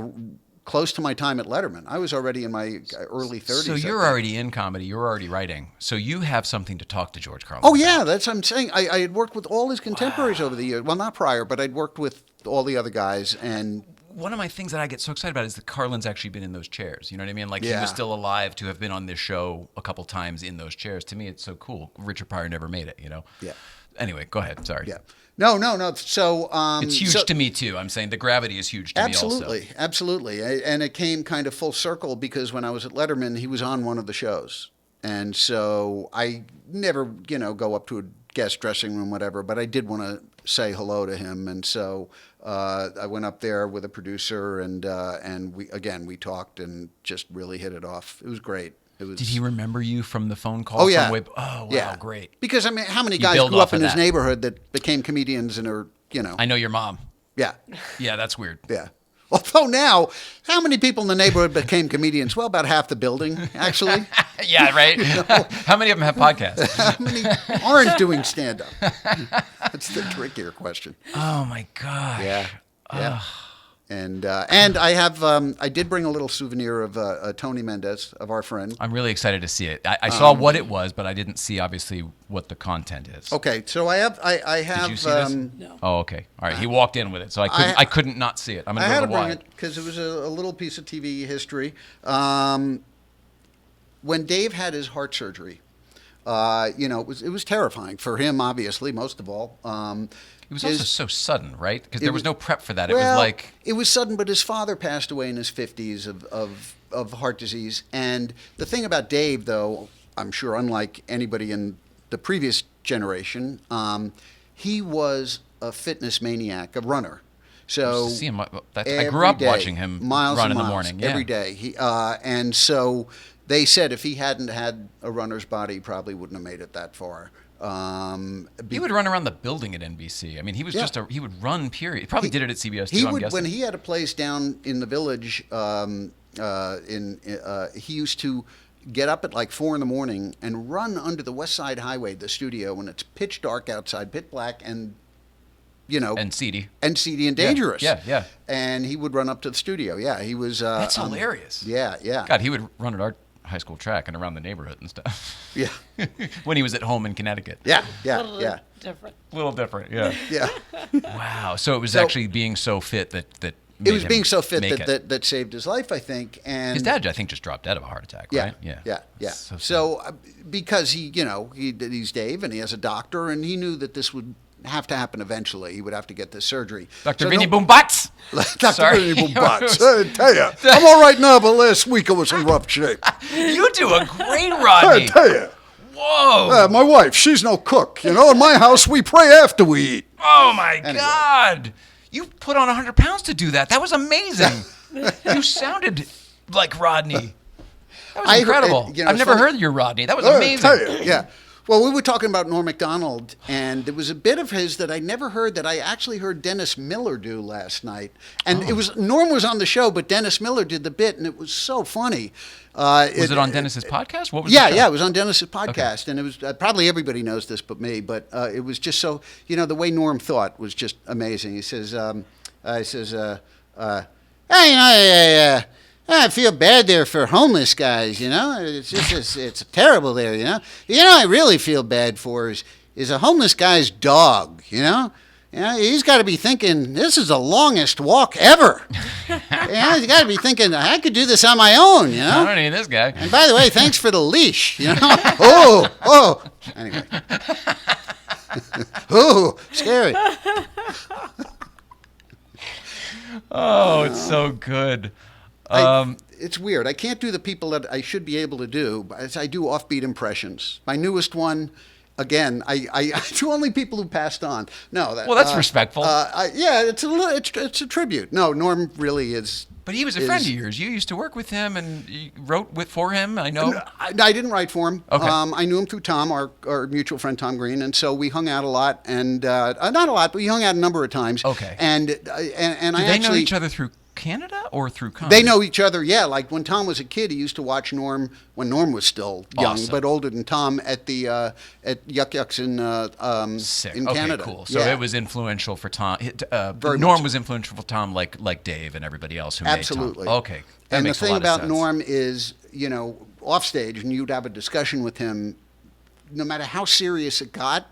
close to my time at Letterman. I was already in my early 30s. So I you're think. already in comedy. You're already writing. So you have something to talk to George Carlin. Oh yeah, that's what I'm saying. I had worked with all his contemporaries over the years. Well, not prior, but I'd worked with all the other guys, and One of my things that I get so excited about is that Carlin's actually been in those chairs. You know what I mean? Like he Yeah. was still alive to have been on this show a couple times in those chairs. To me, it's so cool. Richard Pryor never made it. Yeah. Anyway, go ahead. Sorry. yeah. No. So It's huge to me too. I'm saying the gravity is huge to me also. Absolutely. And it came kind of full circle because when I was at Letterman, he was on one of the shows. And so I never, go up to a guest dressing room, whatever, but I did want to say hello to him. And so I went up there with a producer and we talked and just really hit it off. It was great. It was, Did he remember you from the phone call? Oh, yeah. From oh, wow, great. Because, how many You guys build grew off up in of his that. neighborhood that became comedians and are, I know your mom. yeah. Yeah, that's weird. Yeah. Although now, how many people in the neighborhood became comedians? Well, about half the building, actually. Yeah, right? How many of them have podcasts? How many aren't doing stand-up? That's the trickier question. Oh, my gosh. Yeah. And I have I did bring a little souvenir of Tony Mendez, of our friend. I'm really excited to see it. I saw what it was, but I didn't see, obviously, what the content is. Okay, so I have Did you see this? No. Oh, okay. All right. He walked in with it, so I couldn't not see it. I'm I going had to to go to bring the it because it was a little piece of TV history. When Dave had his heart surgery, it was terrifying for him, obviously, most of all. It was also so sudden, right? Because It there was was- no prep for that. It Well, was like, it was sudden, but his father passed away in his 50s of heart disease. And the thing about Dave, though, I'm sure unlike anybody in the previous generation, he was a fitness maniac, a runner. So see him. I every grew up day, watching him miles run and in the miles, morning. Yeah. every day. And so they said if he hadn't had a runner's body, he probably wouldn't have made it that far. He would run around the building at NBC. I mean, he was Yeah. he would run, period. He probably did it at CBS too, He I'm would guessing. when he had a place down in the village. He used to get up at like 4 a.m. and run under the West Side Highway, the studio, when it's pitch dark outside, pitch black, and and seedy. and seedy and dangerous. Yeah. And he would run up to the studio. Yeah, he was. That's hilarious. Yeah. God, he would run at our high school track and around the neighborhood and stuff. Yeah. When he was at home in Connecticut. Yeah. Different. A little different, yeah. Yeah. Wow. So it was So- actually being so fit that It made was him being so fit make that, it. that saved his life, I think. And His dad, I think, just dropped dead of a heart attack, Yeah, right? yeah. So, So because he's Dave and he has a doctor, and he knew that this would have to happen eventually. He would have to get this surgery. Dr. So Vinny no- Boombats. Dr. Sorry. Vinny Boombats. I tell you, I'm all right now, but last week I was in rough shape. You do a great I Rodney. tell you. Whoa. My wife, she's no cook. In my house, we pray after we eat. Oh, my God. You put on 100 pounds to do that. That was amazing. You sounded like Rodney. That was I heard- incredible. it's I've never funny. heard your Rodney. That was I amazing. tell you, yeah. Well, we were talking about Norm Macdonald, and there was a bit of his that I never heard that I actually heard Dennis Miller do last night. And it was Norm was on the show, but Dennis Miller did the bit, and it was so funny. Was it on Dennis's podcast? What was Yeah, the show? it was on Dennis's podcast, and it was probably everybody knows this but me, but it was just so the way Norm thought was just amazing. He says, "Hey, I feel bad there for homeless guys. It's just it's terrible there. I really feel bad for is a homeless guy's dog. He's got to be thinking this is the longest walk ever. He's got to be thinking I could do this on my own. I don't need this guy. And by the way, thanks for the leash. Oh. Anyway. Oh, scary. Oh, it's so good. it's weird. I can't do the people that I should be able to do, but I do offbeat impressions. My newest one, again, I do only people who passed on. No, Well, that's respectful. Yeah, it's a tribute. No, Norm really is. But he was a friend of yours. You used to work with him and you wrote for him. I know. I didn't write for him. Okay. I knew him through Tom, our mutual friend Tom Green, and so we hung out a lot. And not a lot, but we hung out a number of times. Okay. And Do I they actually know each other through Canada or through comedy? They know each other, yeah. Like when Tom was a kid, he used to watch Norm when Norm was still young, Awesome. but older than Tom at the at Yuck Yucks Sick. in Okay, Canada. cool. So Yeah. it was influential for Tom. Very Norm much. was influential for Tom, like Dave and everybody else who Absolutely. made Tom. Okay. That And the makes a thing lot of about sense. Norm is, off stage, and you'd have a discussion with him, no matter how serious it got,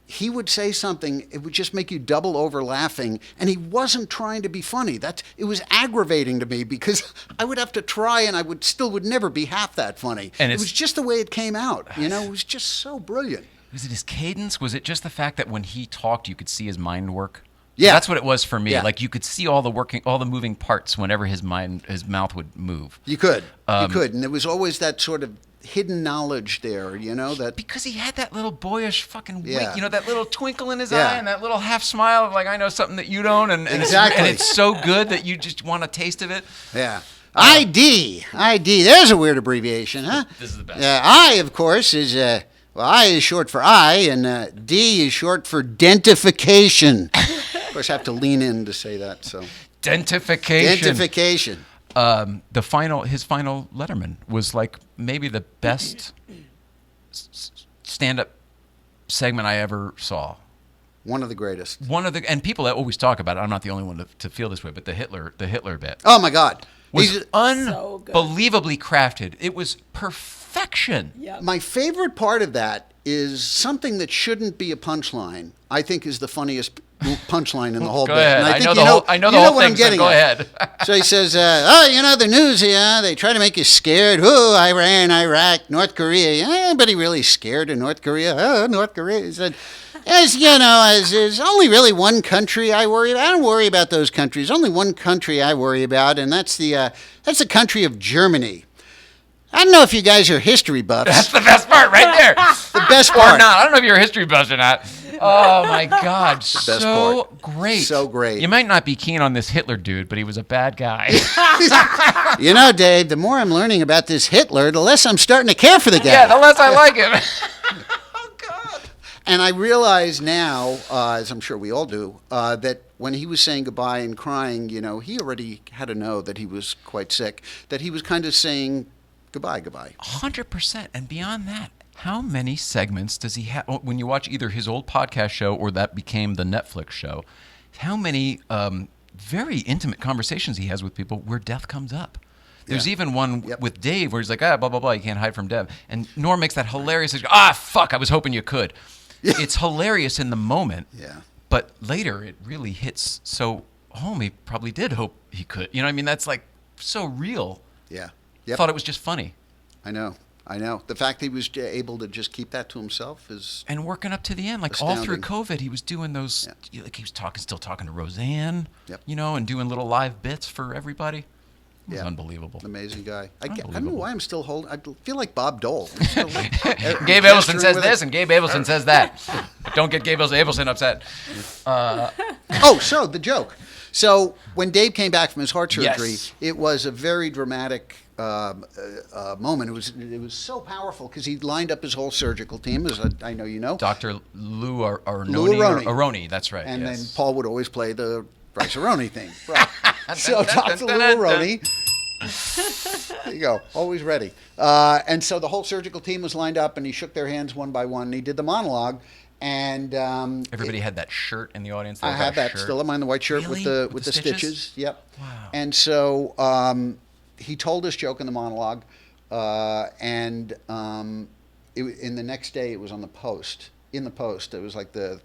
he would say something, it would just make you double over laughing, and he wasn't trying to be funny. It was aggravating to me because I would have to try, and I would never be half that funny. And it it's- was just the way it came out. It was just so brilliant. Was it his cadence? Was it just the fact that when he talked, you could see his mind work? Yeah. That's what it was for me. Yeah. Like you could see all the moving parts whenever his mouth would move. You could, and there was always that sort of hidden knowledge there, that Because he had that little boyish fucking wink, Yeah. that little twinkle in his Yeah. eye and that little half smile of like, I know something that you don't. And Exactly. it's so good that you just want a taste of it. Yeah. ID. There's a weird abbreviation, huh? This is the best. I, of course, is, I is short for I, and D is short for dentification. Of course, I have to lean in to say that, so. Dentification. Dentification. His final Letterman was like maybe the best stand-up segment I ever saw. One of the greatest. And people that always talk about it. I'm not the only one to feel this way, but the Hitler bit Oh, my God. was He's- So good. unbelievably crafted. It was perfection. Yep. My favorite part of that is something that shouldn't be a punchline, I think is the funniest punchline in the whole Go bit. ahead. And I think know you the whole. I know the whole what thing. I'm So getting go at. ahead. So he says, the news, they try to make you scared. Oh, Iran, Iraq, North Korea. Anybody really scared of North Korea? Oh, North Korea. He said, as there's only really one country I worry about. I don't worry about those countries. Only one country I worry about, and that's the country of Germany. I don't know if you guys are history buffs. That's the best part right there. the best Or part. not. I don't know if you're a history buff or not. Oh my God, best so part. great. So great. You might not be keen on this Hitler dude, but he was a bad guy. Dave, the more I'm learning about this Hitler, the less I'm starting to care for the guy. Yeah, the less I like him. Oh God. And I realize now, as I'm sure we all do, that when he was saying goodbye and crying, he already had to know that he was quite sick, that he was kind of saying goodbye. 100%. And beyond that, how many segments does he have? When you watch either his old podcast show or that became the Netflix show, how many very intimate conversations he has with people where death comes up? There's even one with Dave where he's like, blah, blah, blah, you can't hide from death. And Norm makes that hilarious, fuck, I was hoping you could. Yeah. It's hilarious in the moment. Yeah. But later it really hits so home, he probably did hope he could. That's like so real. Yeah. Thought it was just funny. I know. The fact that he was able to just keep that to himself is... And working up to the end, like all through astounding. COVID, he was doing those, like he was still talking to Roseanne, Yep. and doing little live bits for everybody. It was Yeah. unbelievable. Amazing guy. I don't know Unbelievable. why I'm still holding... I feel like Bob Dole. I'm still Gabe Abelson gesturing says with this, it. and Gabe Abelson says that. Don't get Gabe Abelson upset. So the joke. So when Dave came back from his heart surgery, Yes. it was a very dramatic moment. It was so powerful because he lined up his whole surgical team, as I know you know. Dr. Lou Aroni. Aroni, that's right. And yes. then Paul would always play the Bryce Aroni theme. Right. So Dr. Lou Aroni. There you go. Always ready. And so the whole surgical team was lined up, and he shook their hands one by one, and he did the monologue. And Everybody had that shirt in the audience. I have that shirt. still. I'm on the white shirt Really? with the stitches. Yep. Wow. And so he told this joke in the monologue, in the next day it was on the Post. In the Post, it was like the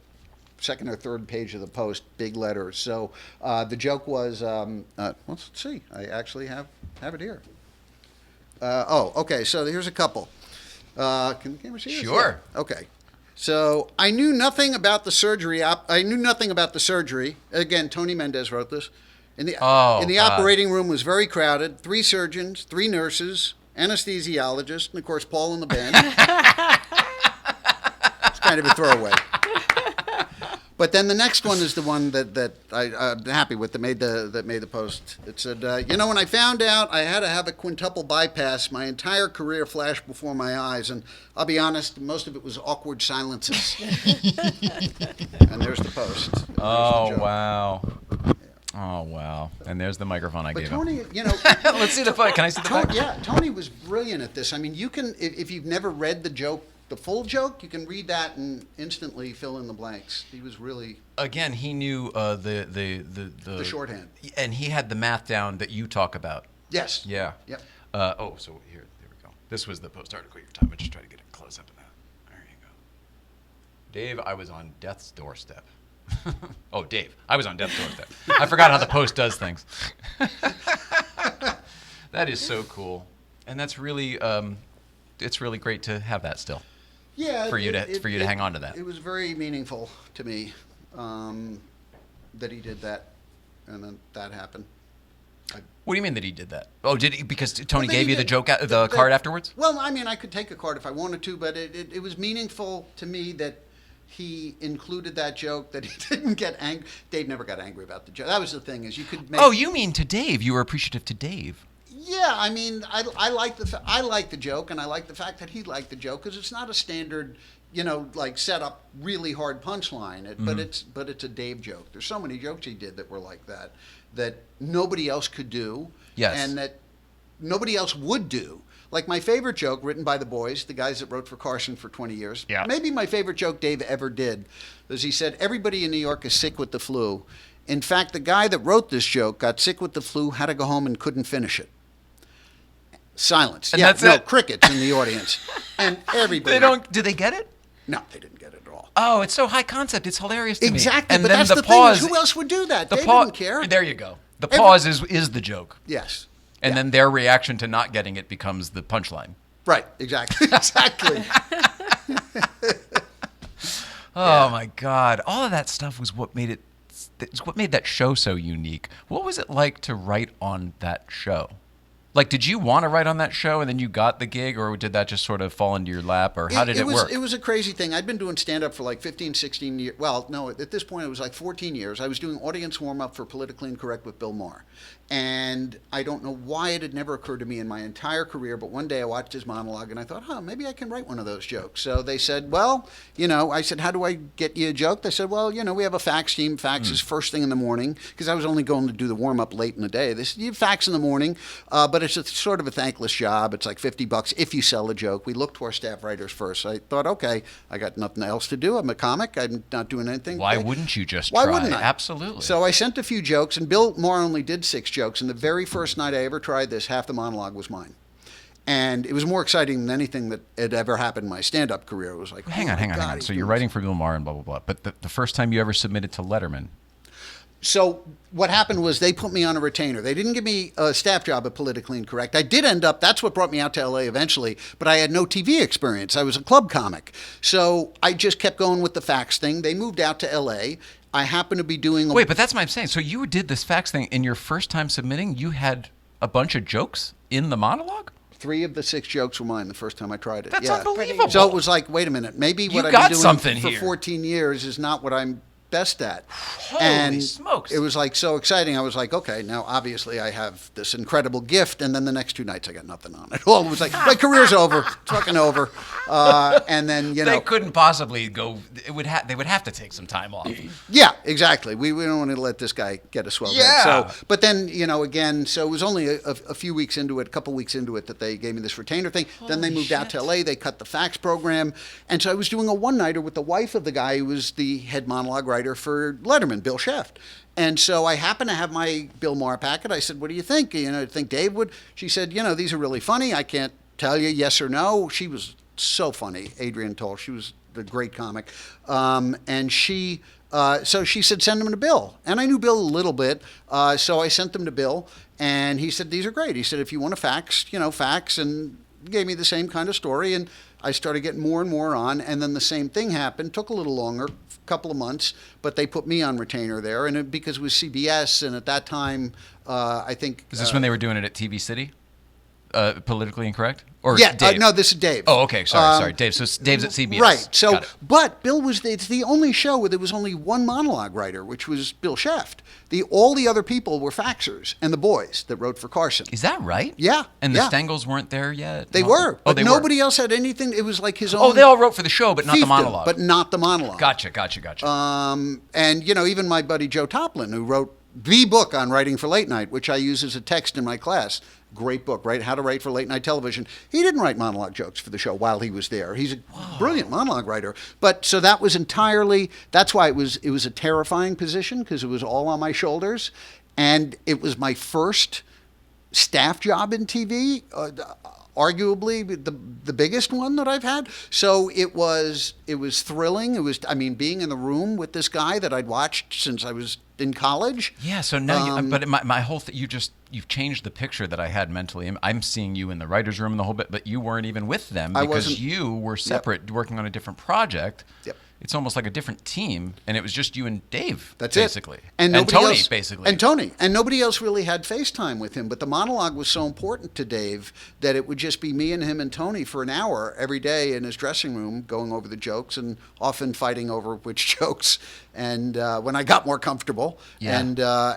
second or third page of the Post, big letters. So the joke was, let's see. I actually have it here. Okay. So here's a couple. Can the camera see this? Sure. Yeah. Okay. So I knew nothing about the surgery. Again, Tony Mendez wrote this. In the God. operating room was very crowded. 3 surgeons, 3 nurses, anesthesiologist, and of course Paul in the band. It's kind of a throwaway. But then the next one is the one that I'm happy with, that made the post. It said, when I found out I had to have a quintuple bypass, my entire career flashed before my eyes, and I'll be honest, most of it was awkward silences. And there's the post. There's the joke. Wow. Oh, wow. And there's the microphone I But gave Tony, him. Let's see the fight. Can I see the fight? Yeah, Tony was brilliant at this. I mean, you can, if you've never read the joke, the full joke, you can read that and instantly fill in the blanks. He was really... Again, he knew The shorthand. And he had the math down that you talk about. Yes. Yeah. Yep. So there we go. This was the post article your time. I just try to get a close up of that. There you go. Dave, I was on death's doorstep. Oh, Dave, I was on death's doorstep. I forgot how the post does things. That is so cool, and that's really it's really great to have that still. Yeah. For you to hang on to that. It was very meaningful to me that he did that, and then that happened. What do you mean that he did that? Oh, did he? Because Tony Well, gave he you the did- joke, the card afterwards? Well, I mean, I could take a card if I wanted to, but it was meaningful to me that he included that joke, that he didn't get angry. Dave never got angry about the joke. That was the thing, is you could make... Oh, you mean to Dave? You were appreciative to Dave. Yeah, I mean, I like the joke, and I like the fact that he liked the joke, because it's not a standard, like set up really hard punchline. But it's a Dave joke. There's so many jokes he did that were like that nobody else could do, Yes. and that nobody else would do. Like my favorite joke, written by the boys, the guys that wrote for Carson for 20 years. Yeah. Maybe my favorite joke Dave ever did was he said, everybody in New York is sick with the flu. In fact, the guy that wrote this joke got sick with the flu, had to go home, and couldn't finish it. Silence. And that's it? Crickets in the audience. And everybody. Do they get it? No, they didn't get it at all. Oh, it's so high concept. It's hilarious to me. Exactly, And but then that's the pause, thing. Who else would do that? The They pause, didn't care. There you go. The pause is the joke. Yes. And then their reaction to not getting it becomes the punchline. Right, exactly. Exactly. Oh my God! All of that stuff was what made it. It's what made that show so unique. What was it like to write on that show? Like, did you want to write on that show and then you got the gig, or did that just sort of fall into your lap, or how did it work? It was a crazy thing. I'd been doing stand-up for like 15, 16 years. Well, no, at this point it was like 14 years. I was doing audience warm-up for Politically Incorrect with Bill Maher. And I don't know why it had never occurred to me in my entire career, but one day I watched his monologue and I thought, maybe I can write one of those jokes. So they said, well, I said, how do I get you a joke? They said, well, we have a fax team. Fax is first thing in the morning, because I was only going to do the warm-up late in the day. They said, you fax in the morning, but it's a sort of a thankless job. It's like $50 if you sell a joke. We looked to our staff writers first. I thought, okay, I got nothing else to do. I'm a comic. I'm not doing anything. Why wouldn't you just Why try? wouldn't I? Absolutely. So I sent a few jokes, and Bill Maher only did 6 jokes. And the very first night I ever tried this, half the monologue was mine. And it was more exciting than anything that had ever happened in my stand-up career. It was like, hang on. So you're writing for Bill Maher and blah, blah, blah. But the first time you ever submitted to Letterman. So what happened was they put me on a retainer. They didn't give me a staff job at Politically Incorrect. I did end up, that's what brought me out to LA eventually, but I had no TV experience. I was a club comic. So I just kept going with the fax thing. They moved out to LA. I happened to be doing... Wait, but that's what I'm saying. So you did this fax thing in your first time submitting. You had a bunch of jokes in the monologue? 3 of the 6 jokes were mine the first time I tried it. That's yeah. unbelievable. So it was like, wait a minute, maybe what I've got been doing something for here. 14 years is not what I'm best at. Holy smokes. It was like so exciting. I was like, okay, now obviously I have this incredible gift, and then the next 2 nights I got nothing on it. Well, it was like, my career's over. It's fucking over. And then, They couldn't possibly go. They would have to take some time off. Yeah, exactly. We don't want to let this guy get a swell Yeah. head. So, but then, again, so it was only a few weeks into it, a couple weeks into it, that they gave me this retainer thing. Then they moved out to LA. They cut the fax program. And so I was doing a one-nighter with the wife of the guy who was the head monologue writer for Letterman, Bill Shaft. And so I happened to have my Bill Maher packet. I said, what do you think? Think Dave would? She said, these are really funny. I can't tell you yes or no. She was so funny, Adrienne Toll. She was a great comic. And she, so she said, send them to Bill. And I knew Bill a little bit. So I sent them to Bill. And he said, these are great. He said, if you want to fax, fax. And gave me the same kind of story. And I started getting more and more on, and then the same thing happened. Took a little longer, a couple of months, but they put me on retainer there, and because it was CBS, and at that time, I think... Is this when they were doing it at TV City? Politically incorrect? Or Yeah, Dave? no, this is Dave. Oh, okay. Sorry. Dave. So Dave's at CBS. Right. So, Got it. but Bill it's the only show where there was only one monologue writer, which was Bill Sheft. All the other people were faxers and the boys that wrote for Carson. Is that right? Yeah. And the yeah. Stengels weren't there yet? They No. were. Oh, But they nobody were. else had anything. It was like his own. Oh, they all wrote for the show, but not the fiefdom, monologue. But not the monologue. Gotcha. And, even my buddy Joe Toplin, who wrote the book on writing for late night, which I use as a text in my class. Great book, right? How to Write for Late Night Television. He didn't write monologue jokes for the show while he was there. He's a brilliant monologue writer. But so that was entirely, that's why it was a terrifying position, because it was all on my shoulders. And it was my first staff job in TV, arguably the biggest one that I've had. So it was thrilling. It was, being in the room with this guy that I'd watched since I was in college. Yeah, so now, but my whole thing, you've changed the picture that I had mentally. I'm seeing you in the writer's room and the whole bit, but you weren't even with them because you were separate, working on a different project. Yep. It's almost like a different team, and it was just you and Dave, That's basically. it. And nobody Tony, else, basically. And Tony. And nobody else really had FaceTime with him, but the monologue was so important to Dave that it would just be me and him and Tony for an hour every day in his dressing room going over the jokes and often fighting over which jokes. And when I got more comfortable. Yeah.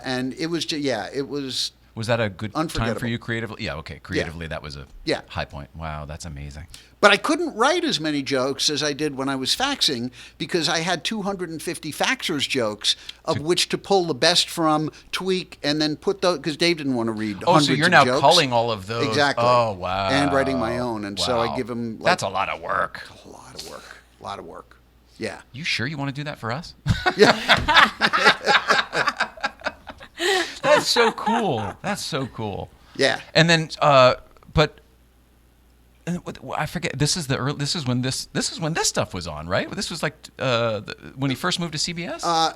And it was just, it was... Was that a good time for Unforgettable. you creatively? Yeah, okay. Creatively, that was a Yeah. high point. Wow, that's amazing. But I couldn't write as many jokes as I did when I was faxing because I had 250 faxers jokes of which to pull the best from, tweak, and then put those, because Dave didn't want to read hundreds so you're of now jokes. culling all of those. Exactly. Oh, wow. And writing my own. And so I Wow. give him... That's a lot of work. A lot of work. Yeah. You sure you want to do that for us? Yeah. That's so cool. That's so cool. Yeah. And then, but I forget. This is when this stuff was on, right? This was like when he first moved to CBS. No,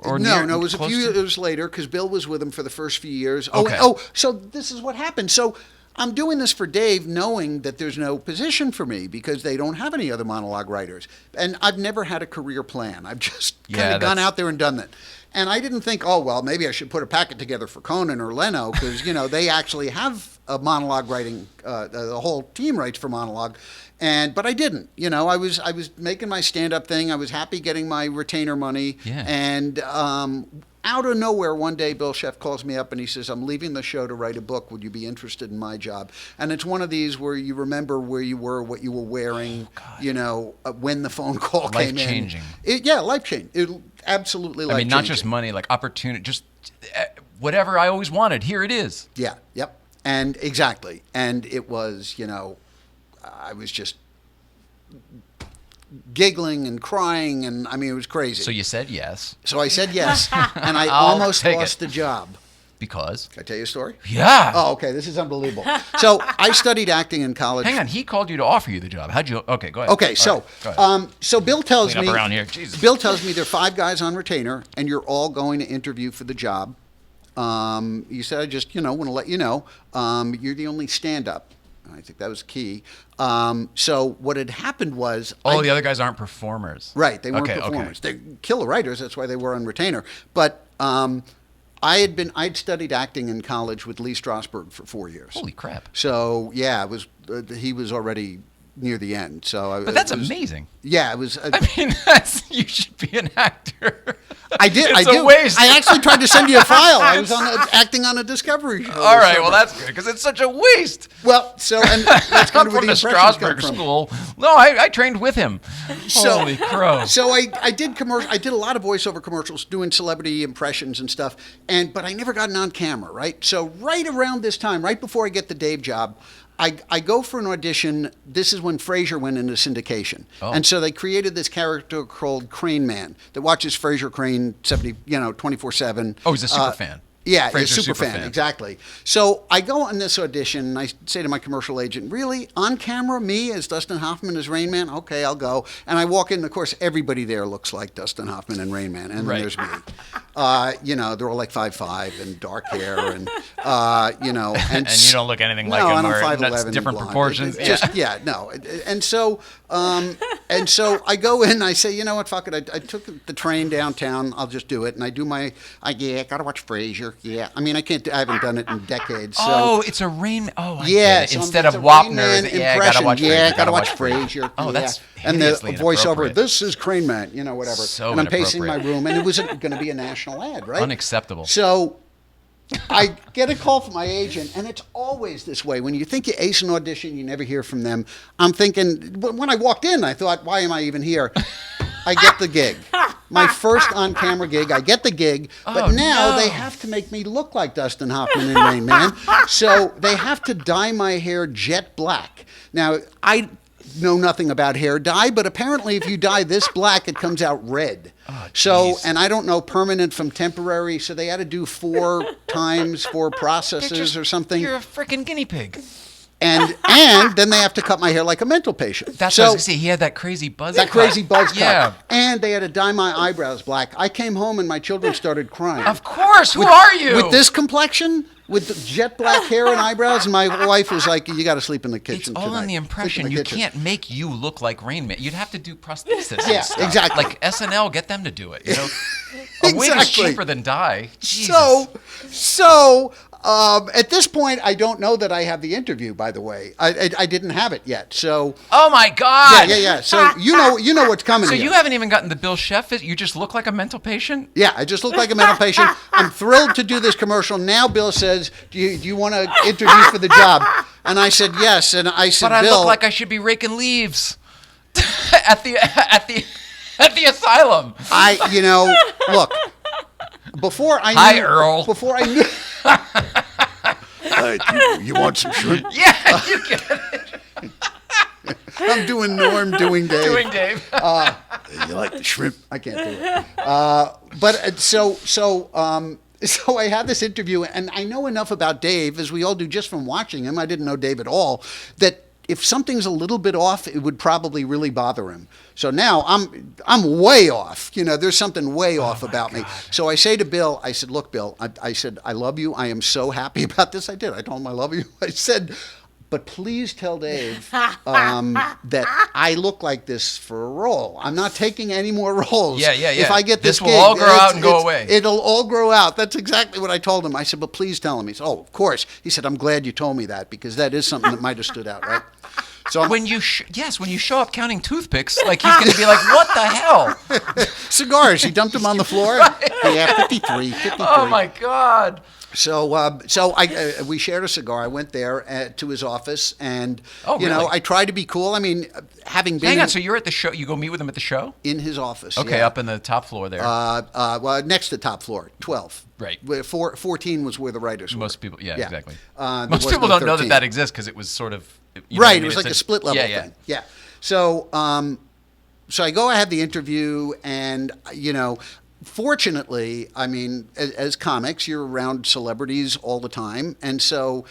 it was a close few to- years later because Bill was with him for the first few years. Okay. So this is what happened. So I'm doing this for Dave knowing that there's no position for me because they don't have any other monologue writers. And I've never had a career plan. I've just kind of gone out there and done that. And I didn't think, maybe I should put a packet together for Conan or Leno because, they actually have a monologue writing, the whole team writes for monologue. But I didn't. I was making my stand-up thing. I was happy getting my retainer money. Yeah. And out of nowhere, one day, Bill Sheft calls me up and he says, I'm leaving the show to write a book. Would you be interested in my job? And it's one of these where you remember where you were, what you were wearing, when the phone call came in. Life-changing. Life-changing. Absolutely life-changing. not just money, like opportunity, just whatever I always wanted. Here it is. Yeah, yep. And exactly. And it was, I was just giggling and crying, and it was crazy. So you said yes So I said yes, and I I'll almost take lost it. the job. because. Can I tell you a story? Yeah. Oh, okay. This is unbelievable. So I studied acting in college. Hang on. He called you to offer you the job. How'd you? Okay, go ahead. Okay, so All right, go ahead. so Bill tells Clean me up around here. Jesus. Bill tells me there are 5 guys on retainer, and you're all going to interview for the job. You said I just want to let you know you're the only stand-up. I think that was key. So what had happened was the other guys aren't performers. Right, they weren't Okay, performers. They're killer writers. That's why they were on retainer. But I'd studied acting in college with Lee Strasberg for 4 years. Holy crap. So yeah, it was he was already near the end. So But that's amazing. Yeah, it was. I mean, you should be an actor. I did. It's I a do. waste. I actually tried to send you a file. I was acting on a Discovery show. All right, well that's good because it's such a waste. Well, so and that's kind I'm of where from the the impressions come Strasberg from. School. No, I trained with him. So- Holy crow. So I did commercial. I did a lot of voiceover commercials, doing celebrity impressions and stuff. But I never got an on camera. Right. So right around this time, right before I get the Dave job, I go for an audition. This is when Frasier went into syndication, and so they created this character called Crane Man that watches Frasier Crane 24/7. Oh, he's a super fan. Yeah, Frasier's he's a super fan, exactly. So I go on this audition, and I say to my commercial agent, really, on camera, me as Dustin Hoffman as Rain Man? Okay, I'll go. And I walk in, of course, everybody there looks like Dustin Hoffman and Rain Man, and then Right. there's me. they're all like 5'5" and dark hair, and and you don't look anything like no, him. and I'm Or 5'11", that's and different blonde. proportions. No, and so I go in. I say, you know what, fuck it. I took the train downtown. I'll just do it, and I do my. Gotta watch Frasier. Yeah, I mean, I haven't done it in decades. So. Oh, it's a Rain. Oh, I Yeah, get it. so Instead it's of a Rain Wapner, Man gotta watch Frasier. Yeah, gotta watch Frasier. Oh, that's and the hideously voiceover. inappropriate. This is Crane Man, whatever. So and I'm pacing my inappropriate. room, and it was going to be a national ad, right? Unacceptable. So I get a call from my agent, and it's always this way. When you think you ace an audition, you never hear from them. I'm thinking, when I walked in, I thought, why am I even here? I get the gig. My first on-camera gig, I get the gig, but now they have to make me look like Dustin Hoffman in Rain Man. So they have to dye my hair jet black. Now, I know nothing about hair dye, but apparently if you dye this black, it comes out red. And I don't know permanent from temporary, so they had to do 4 processes or something. You're a freaking guinea pig. And then they have to cut my hair like a mental patient. That's what I was going to say. He had that crazy buzz cut. That crazy buzz cut. Yeah. And they had to dye my eyebrows black. I came home and my children started crying. Of course. Who are you? With this complexion, with the jet black hair and eyebrows, and my wife was like, you got to sleep in the kitchen It's all tonight. in the impression. Sleep in the You kitchen. can't make you look like Rain Man. You'd have to do prosthesis. and Yeah, stuff. exactly. Like SNL, get them to do it. A wig is Exactly. cheaper than dye. Jesus. So at this point, I don't know that I have the interview. By the way, I didn't have it yet. So Oh my God. yeah. So you know what's coming. So here. you haven't even gotten the Bill Sheff. You just look like a mental patient. Yeah, I just look like a mental patient. I'm thrilled to do this commercial. Now Bill says, do you want to interview for the job? And I said, yes. And I said, But I Bill. look like I should be raking leaves at the asylum. Look, before I Hi, knew. Earl. Before I knew. You want some shrimp? Yeah, you get it. I'm doing Norm, doing Dave. Doing Dave. You like the shrimp? I can't do it. So I had this interview, and I know enough about Dave, as we all do, just from watching him. I didn't know Dave at all. That if something's a little bit off, it would probably really bother him. So now I'm way off. There's something way off about me. So I say to Bill, I said, look, Bill, I said, I love you. I am so happy about this. I did. I told him I love you. I said, but please tell Dave that I look like this for a role. I'm not taking any more roles. Yeah. If I get this will gig, all grow out and go away. It'll all grow out. That's exactly what I told him. I said, but please tell him. He said, oh, of course. He said, I'm glad you told me that, because that is something that might have stood out, right? So When you show up counting toothpicks, like he's going to be like, what the hell? cigars. He dumped them on the floor. Yeah, 53. Oh my God. So we shared a cigar. I went there to his office, and Really? I tried to be cool. I mean, having been Hang on. So you're at the show. You go meet with him at the show? in his office. Okay, yeah. up in the top floor there. Well, next to top floor, 12. Right. Where 14 was where the writers were. Most people, yeah. Exactly. There Most was people no don't know 13. that exists because it was sort of you know what I Right, mean? it was It's like a split level yeah, thing. Yeah. So, so I go, I have the interview, and fortunately, I mean, as comics, you're around celebrities all the time, and so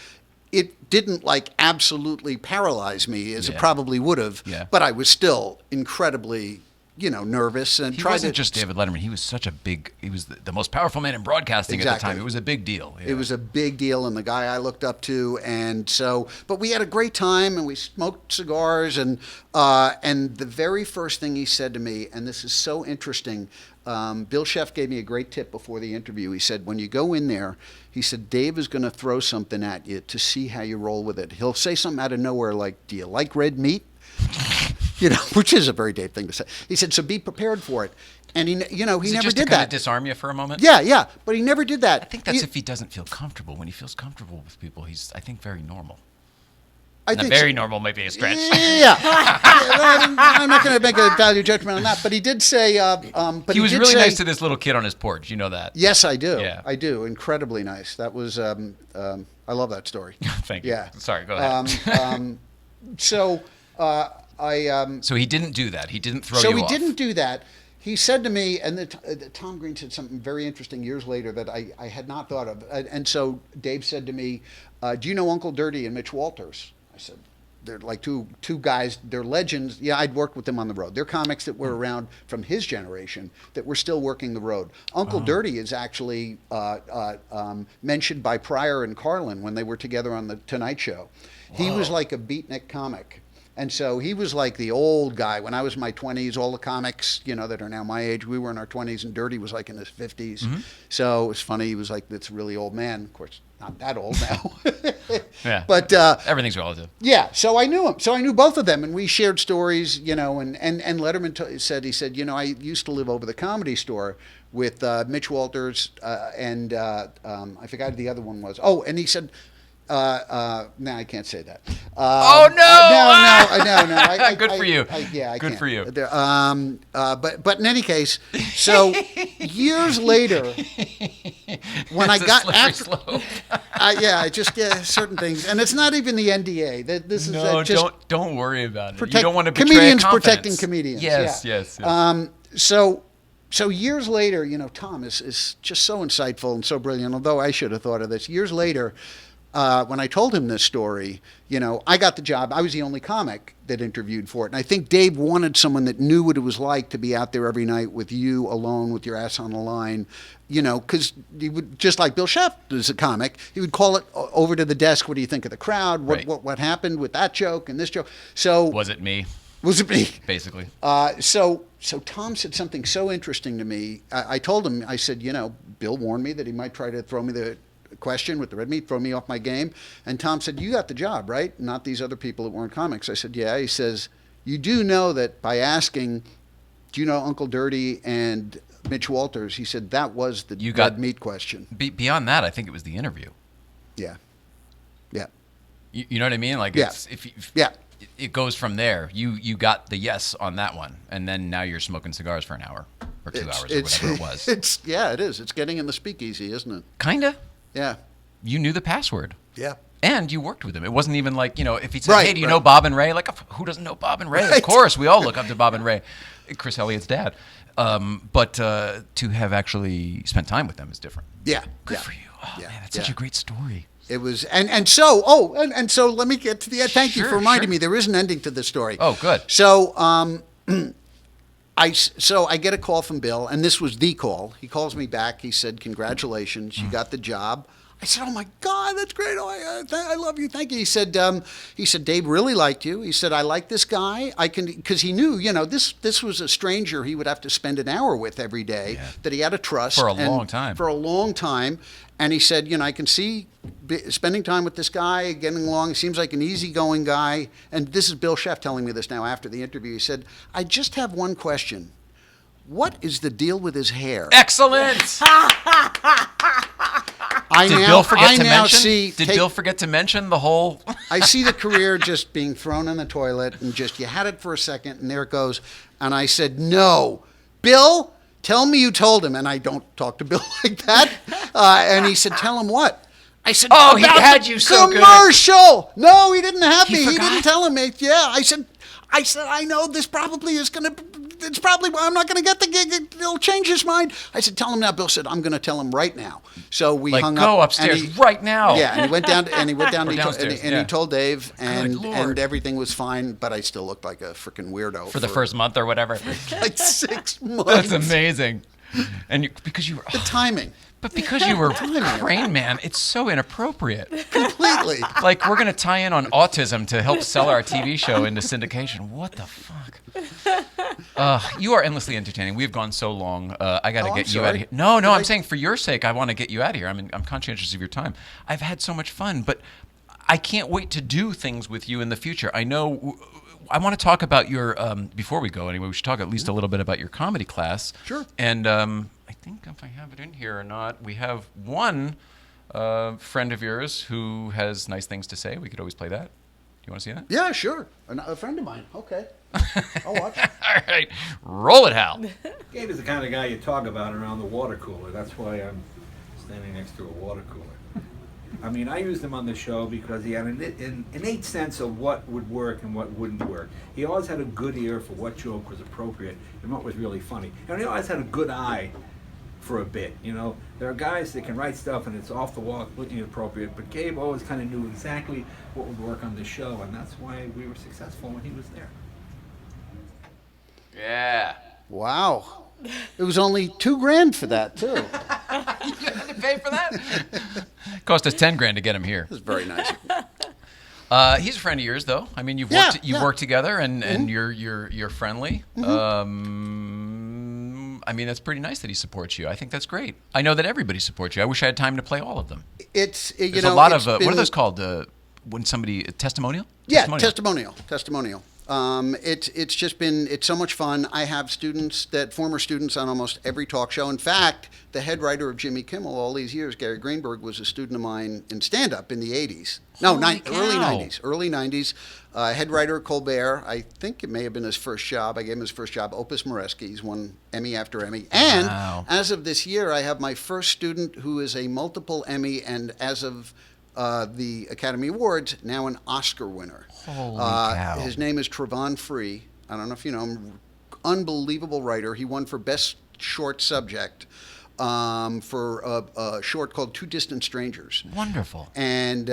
it didn't absolutely paralyze me as it Yeah. probably would have. Yeah. But I was still incredibly, nervous and He tried wasn't to just David Letterman. He was he was the most powerful man in broadcasting at the Exactly. time. It was a big deal. Yeah. It was a big deal, and the guy I looked up to, and so. But we had a great time, and we smoked cigars, and the very first thing he said to me, and this is so interesting. Bill Sheff gave me a great tip before the interview. He said, when you go in there, he said, Dave is going to throw something at you to see how you roll with it. He'll say something out of nowhere like, do you like red meat? Which is a very Dave thing to say. He said, so be prepared for it. And he Is it never just did to kind that. of disarm you for a moment? Yeah, but he never did that. I think that's if he doesn't feel comfortable. When he feels comfortable with people, he's, I think, very normal. I Not think very so. normal, maybe a stretch. Yeah. I'm not going to make a value judgment on that, but he did say. But He was did really say, nice to this little kid on his porch. You know that. Yes, I do. Yeah. I do. Incredibly nice. That was. I love that story. Thank you. Yeah. Sorry, go ahead. So So he didn't do that. He didn't throw So you he off. didn't do that. He said to me, and Tom Green said something very interesting years later that I had not thought of. And so Dave said to me, do you know Uncle Dirty and Mitch Walters? I said, they're like two guys. They're legends. Yeah, I'd worked with them on the road. They're comics that were around from his generation that were still working the road. Uncle Dirty is actually mentioned by Pryor and Carlin when they were together on the Tonight Show. He was like a beatnik comic. And so he was like the old guy. When I was in my 20s, all the comics, that are now my age, we were in our 20s, and Dirty was like in his 50s. So it was funny. He was like this really old man. Of course, not that old now. Yeah. But everything's relative. yeah, so I knew him. So I knew both of them, and we shared stories, and Letterman said, I used to live over the Comedy Store with Mitch Walters and I forgot who the other one was. Oh, and he said, no, I can't say that. Oh, no! No. Good for you. I Good can't. for you. But in any case, so years later, when I got after, certain things, and it's not even the NDA. This is just don't worry about it. You don't want to betray comedians confidence. protecting comedians. Yes. So years later, Tom is just so insightful and so brilliant. Although I should have thought of this years later. When I told him this story, I got the job. I was the only comic that interviewed for it. And I think Dave wanted someone that knew what it was like to be out there every night with you alone with your ass on the line, because he would, just like Bill Sheff is a comic, he would call it over to the desk. What do you think of the crowd? What happened with that joke and this joke? So was it me? Was it me? Basically. So Tom said something so interesting to me. I told him, I said, Bill warned me that he might try to throw me the question with the red meat, throw me off my game. And Tom said, you got the job, right? Not these other people that weren't comics. I said, yeah. He says, you do know that by asking, do you know Uncle Dirty and Mitch Walters? He said, that was the red meat question. Beyond that, I think it was the interview. Yeah. You know what I mean? Like, it goes from there. You got the yes on that one. And then now you're smoking cigars for an hour or 2 hours or whatever it was. It is. It's getting in the speakeasy, isn't it? Kinda. Yeah. You knew the password. Yeah. And you worked with him. It wasn't even like, if he said, hey, do you know Bob and Ray? Like, who doesn't know Bob and Ray? Right. Of course, we all look up to Bob and Ray. Chris Elliott's dad. But to have actually spent time with them is different. Yeah. Good for you. Oh, man, that's such a great story. It was, and so let me get to the end. Thank you for reminding me. There is an ending to this story. Oh, good. So, I get a call from Bill, and this was the call. He calls me back. He said, congratulations, you got the job. I said, oh, my God, that's great. Oh, I love you. Thank you. He said, Dave really liked you. He said, I like this guy. Because he knew, this was a stranger he would have to spend an hour with every day that he had to trust. For a long time. And he said, I can see spending time with this guy, getting along. He seems like an easygoing guy. And this is Bill Sheff telling me this now after the interview. He said, I just have one question. What is the deal with his hair? Excellent. Did Bill forget to mention the whole? I see the career just being thrown in the toilet and just, you had it for a second and there it goes. And I said, no, Bill, tell me you told him. And I don't talk to Bill like that. And he said, tell him what? I said, oh, he had you so good. Commercial. No, he didn't have me. He didn't tell him. Yeah, I said, I know this probably is going to, it's probably, I'm not going to get the gig. It'll change his mind. I said, tell him now. Bill said, I'm going to tell him right now. So we hung up. Go upstairs right now. Yeah, and he went down, and he told Dave, and everything was fine, but I still looked like a freaking weirdo. For the first month or whatever. Like 6 months. That's amazing. And because you were... The timing. But because you were Rain Man, it's so inappropriate. Completely. Like, we're going to tie in on autism to help sell our TV show into syndication. What the fuck? You are endlessly entertaining. We've gone so long. I got to get you out of here. No, I'm saying for your sake, I want to get you out of here. I'm conscientious of your time. I've had so much fun, but I can't wait to do things with you in the future. I know... I want to talk about your, before we go anyway, we should talk at least a little bit about your comedy class. Sure. And I think if I have it in here or not, we have one friend of yours who has nice things to say. We could always play that. Do you want to see that? Yeah, sure. A friend of mine. Okay. I'll watch it. All right. Roll it, Hal. Gabe is the kind of guy you talk about around the water cooler. That's why I'm standing next to a water cooler. I mean, I used him on the show because he had an innate sense of what would work and what wouldn't work. He always had a good ear for what joke was appropriate and what was really funny. And he always had a good eye for a bit. You know, there are guys that can write stuff and it's off the wall, completely inappropriate, but Gabe always kind of knew exactly what would work on the show, and that's why we were successful when he was there. Yeah. Wow. It was only $2,000 for that too. You had to pay for that? Cost us $10,000 to get him here. It was very nice. He's a friend of yours, though. I mean, you've Yeah, worked yeah. worked together, and you're friendly. I mean, that's pretty nice that he supports you. I think that's great. I know that everybody supports you. I wish I had time to play all of them. It's There's a lot of what are those called? When somebody testimonial? Yeah, testimonial. It's just been, it's so much fun. I have former students on almost every talk show. In fact, the head writer of Jimmy Kimmel all these years, Gary Greenberg, was a student of mine in stand-up in the 80s. No, Holy cow. early 90s. Head writer of Colbert. I think it may have been his first job. I gave him his first job, Opus Moreski. He's won Emmy after Emmy. And Wow. as of this year, I have my first student who is a multiple Emmy, and as of the Academy Awards, now an Oscar winner. Holy cow. His name is Trevon Free. I don't know if you know him. Unbelievable writer. He won for Best Short Subject for a short called Two Distant Strangers. Wonderful. And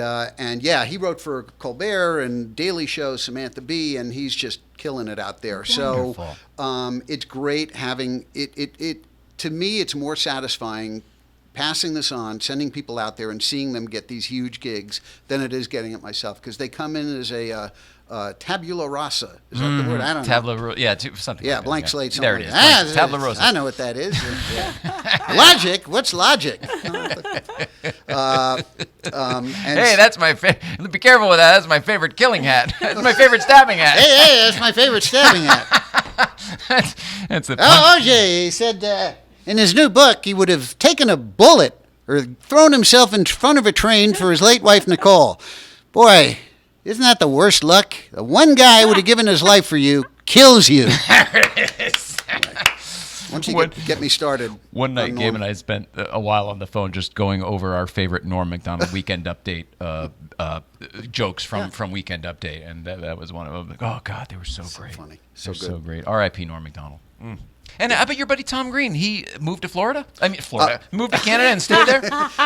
yeah, he wrote for Colbert and Daily Show, Samantha Bee, and he's just killing it out there. Wonderful. So it's great having it. To me, it's more satisfying passing this on, sending people out there and seeing them get these huge gigs than it is getting it myself, because they come in as a tabula rasa. Is that the word? I don't know. Something. Yeah, like blank that, slate. There Something it is. like that. Tabula rasa. I know what that is. Logic. What's logic? Hey, that's my favorite. Be careful with that. That's my favorite killing hat. That's my favorite stabbing hat. Hey, that's my favorite stabbing hat. That's the. OJ, he said in his new book he would have taken a bullet or thrown himself in front of a train for his late wife Nicole. Boy, isn't that the worst luck? The one guy would have given his life for you kills you. Once you get me started. One night, Gabe and I spent a while on the phone just going over our favorite Norm Macdonald Weekend Update jokes from Weekend Update, and that was one of them. Oh God, they were so great. Funny. So good. So great. R.I.P. Norm Macdonald. Mm. And I bet your buddy Tom Green, he moved to Florida? Moved to Canada and stayed there?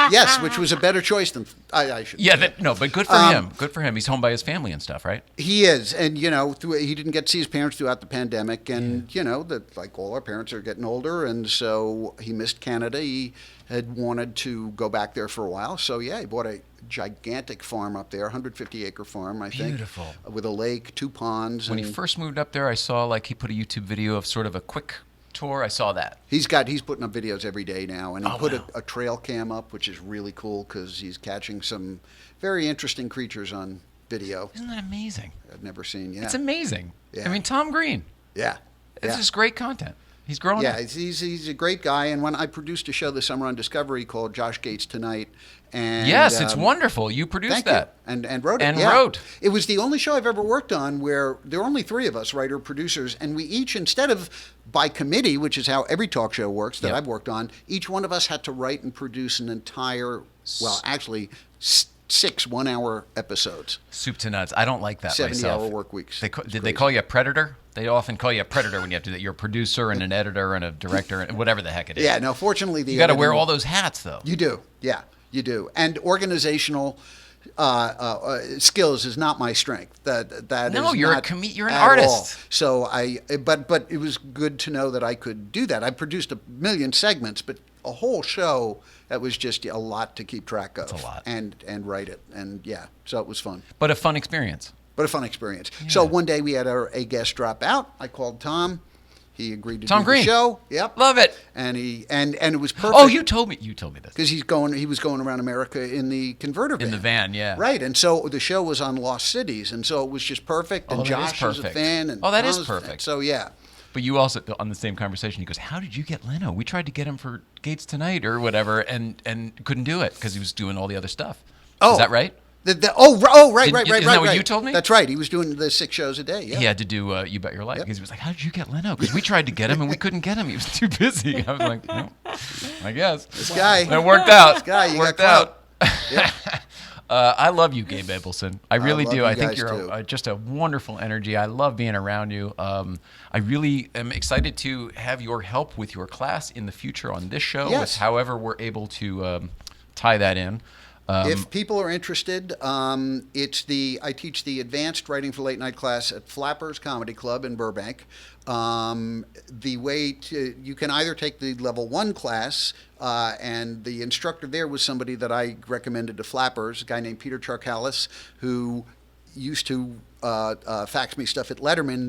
Yes, which was a better choice than I should. Yeah, but good for him. Good for him. He's home by his family and stuff, right? He is, and he didn't get to see his parents throughout the pandemic, and like all our parents are getting older, and so he missed Canada. He had wanted to go back there for a while, so yeah, he bought a gigantic farm up there, 150-acre farm, I think. Beautiful. With a lake, 2 ponds. When he first moved up there, I saw he put a YouTube video of sort of a quick tour. I saw that. He's putting up videos every day now, and he put wow. a trail cam up, which is really cool because he's catching some very interesting creatures on video. Isn't that amazing? I've never seen. Yeah, It's amazing. Yeah. I mean, Tom Green. yeah. It's just great content. He's growing. Yeah, he's a great guy. And when I produced a show this summer on Discovery called Josh Gates Tonight, and Yes, it's wonderful. You produced thank that. you. And wrote it. And yeah. wrote. It was the only show I've ever worked on where there were only 3 of us, writer producers, and we each, instead of by committee, which is how every talk show works that Yep. I've worked on, each one of us had to write and produce an entire, well, actually 6 one-hour episodes. Soup to nuts. I don't like that myself. 70-hour work weeks. Did they call you a predator? They often call you a predator when you have to do that. You're a producer and an editor and a director and whatever the heck it is. Yeah, no, fortunately the You got to wear editing- all those hats, though. You do, yeah, you do. And organizational skills is not my strength. That No, is you're not you're an at artist. all. So but it was good to know that I could do that. I produced a million segments, but a whole show that was just a lot to keep track of. It's a lot. And write it, and yeah, so it was fun. But a fun experience. But a fun experience. So one day we had a guest drop out. I called Tom. He agreed to Tom do Green. the show. Yep. Love it. And it was perfect. Oh, you told me this. Because he was going around America in the converter van. In the van, yeah. Right, and so the show was on Lost Cities, and so it was just perfect. And Oh, that is Josh was a perfect. fan. And Oh, that Tom is was a fan. perfect. So yeah, But you also, on the same conversation, he goes, "How did you get Leno? We tried to get him for Gates Tonight or whatever, and couldn't do it because he was doing all the other stuff." Oh. Is that right? right. Isn't that what you told me? That's right. He was doing the 6 shows a day. Yeah. He had to do You Bet Your Life Yep. because he was like, "How did you get Leno? Because we tried to get him and we couldn't get him. He was too busy." I was like, "No, I guess This guy. it worked out." This guy, you worked got out. clout. Yep. I love you, Gabe Abelson. I really love do. you I think guys you're too. just a wonderful energy. I love being around you. I really am excited to have your help with your class in the future on this show. Yes. With however we're able to tie that in. If people are interested, I teach the advanced writing for late night class at Flappers Comedy Club in Burbank. You can either take the level 1 class, and the instructor there was somebody that I recommended to Flappers, a guy named Peter Charkalis, who used to fax me stuff at Letterman,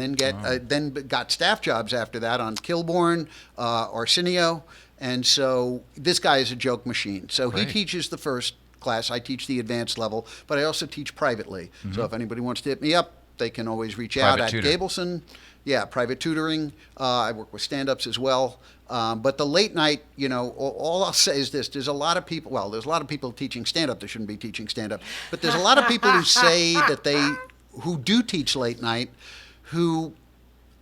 then got staff jobs after that on Kilborn, Arsenio, and so this guy is a joke machine. So he teaches the first class. I teach the advanced level, but I also teach privately. So if anybody wants to hit me up, they can always reach out at Gabelson. Yeah, private tutoring. I work with stand-ups as well. But the late night, all I'll say is this: there's a lot of people teaching stand-up that shouldn't be teaching stand-up. But there's a lot of people who say who do teach late night, who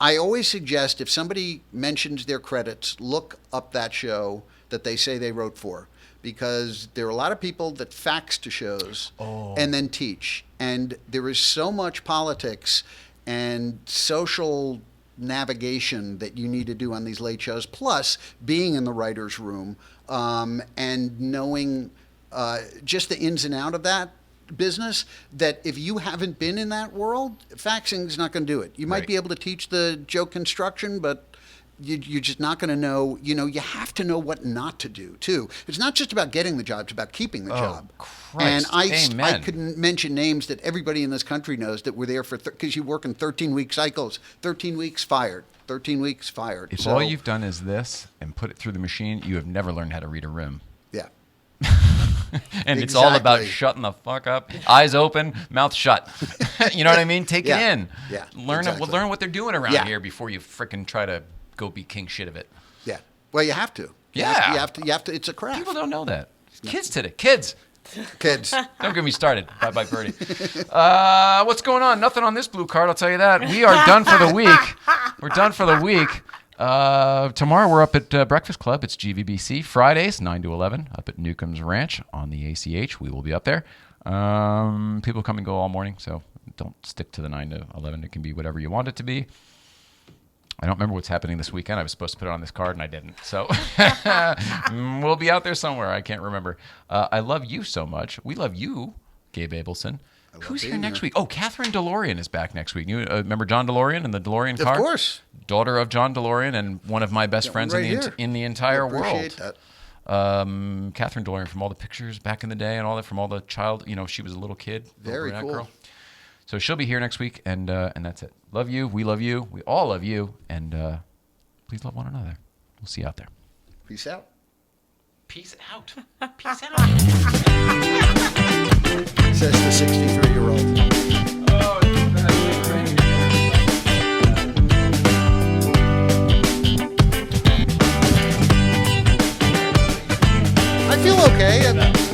I always suggest if somebody mentions their credits, look up that show that they say they wrote for. Because there are a lot of people that fax to shows and then teach. And there is so much politics and social navigation that you need to do on these late shows, plus being in the writer's room and knowing just the ins and out of that business, that if you haven't been in that world, faxing is not going to do it. You might be able to teach the joke construction, but you're just not going to know. You have to know what not to do too. It's not just about getting the job; it's about keeping the job. And I could mention names that everybody in this country knows that were there for because you work in 13-week cycles. 13 weeks fired. 13 weeks fired. If all you've done is this and put it through the machine, you have never learned how to read a rim. Yeah. And it's all about shutting the fuck up, eyes open, mouth shut. You know what I mean? Take it in. Yeah. Learn what they're doing around here before you frickin' try to go be king shit of it. Yeah. Well, you have to. You have to. It's a craft. People don't know that. Kids today. Kids. Don't get me started. Bye-bye, Birdie. What's going on? Nothing on this blue card, I'll tell you that. We are done for the week. We're done for the week. Tomorrow we're up at Breakfast Club. It's GVBC. Fridays, 9 to 11, up at Newcomb's Ranch on the ACH. We will be up there. People come and go all morning, so don't stick to the 9 to 11. It can be whatever you want it to be. I don't remember what's happening this weekend. I was supposed to put it on this card, and I didn't. So we'll be out there somewhere. I can't remember. I love you so much. We love you, Gabe Abelson. Who's here next week? Oh, Catherine DeLorean is back next week. You remember John DeLorean and the DeLorean car? Of course. Daughter of John DeLorean and one of my best friends in the entire world. Appreciate that. Catherine DeLorean, from all the pictures back in the day and all that, from all the child, she was a little kid. Very cool. Girl. So she'll be here next week, and that's it. Love you. We love you. We all love you. And please love one another. We'll see you out there. Peace out. Peace out. Peace out. Says the 63-year-old. I feel okay.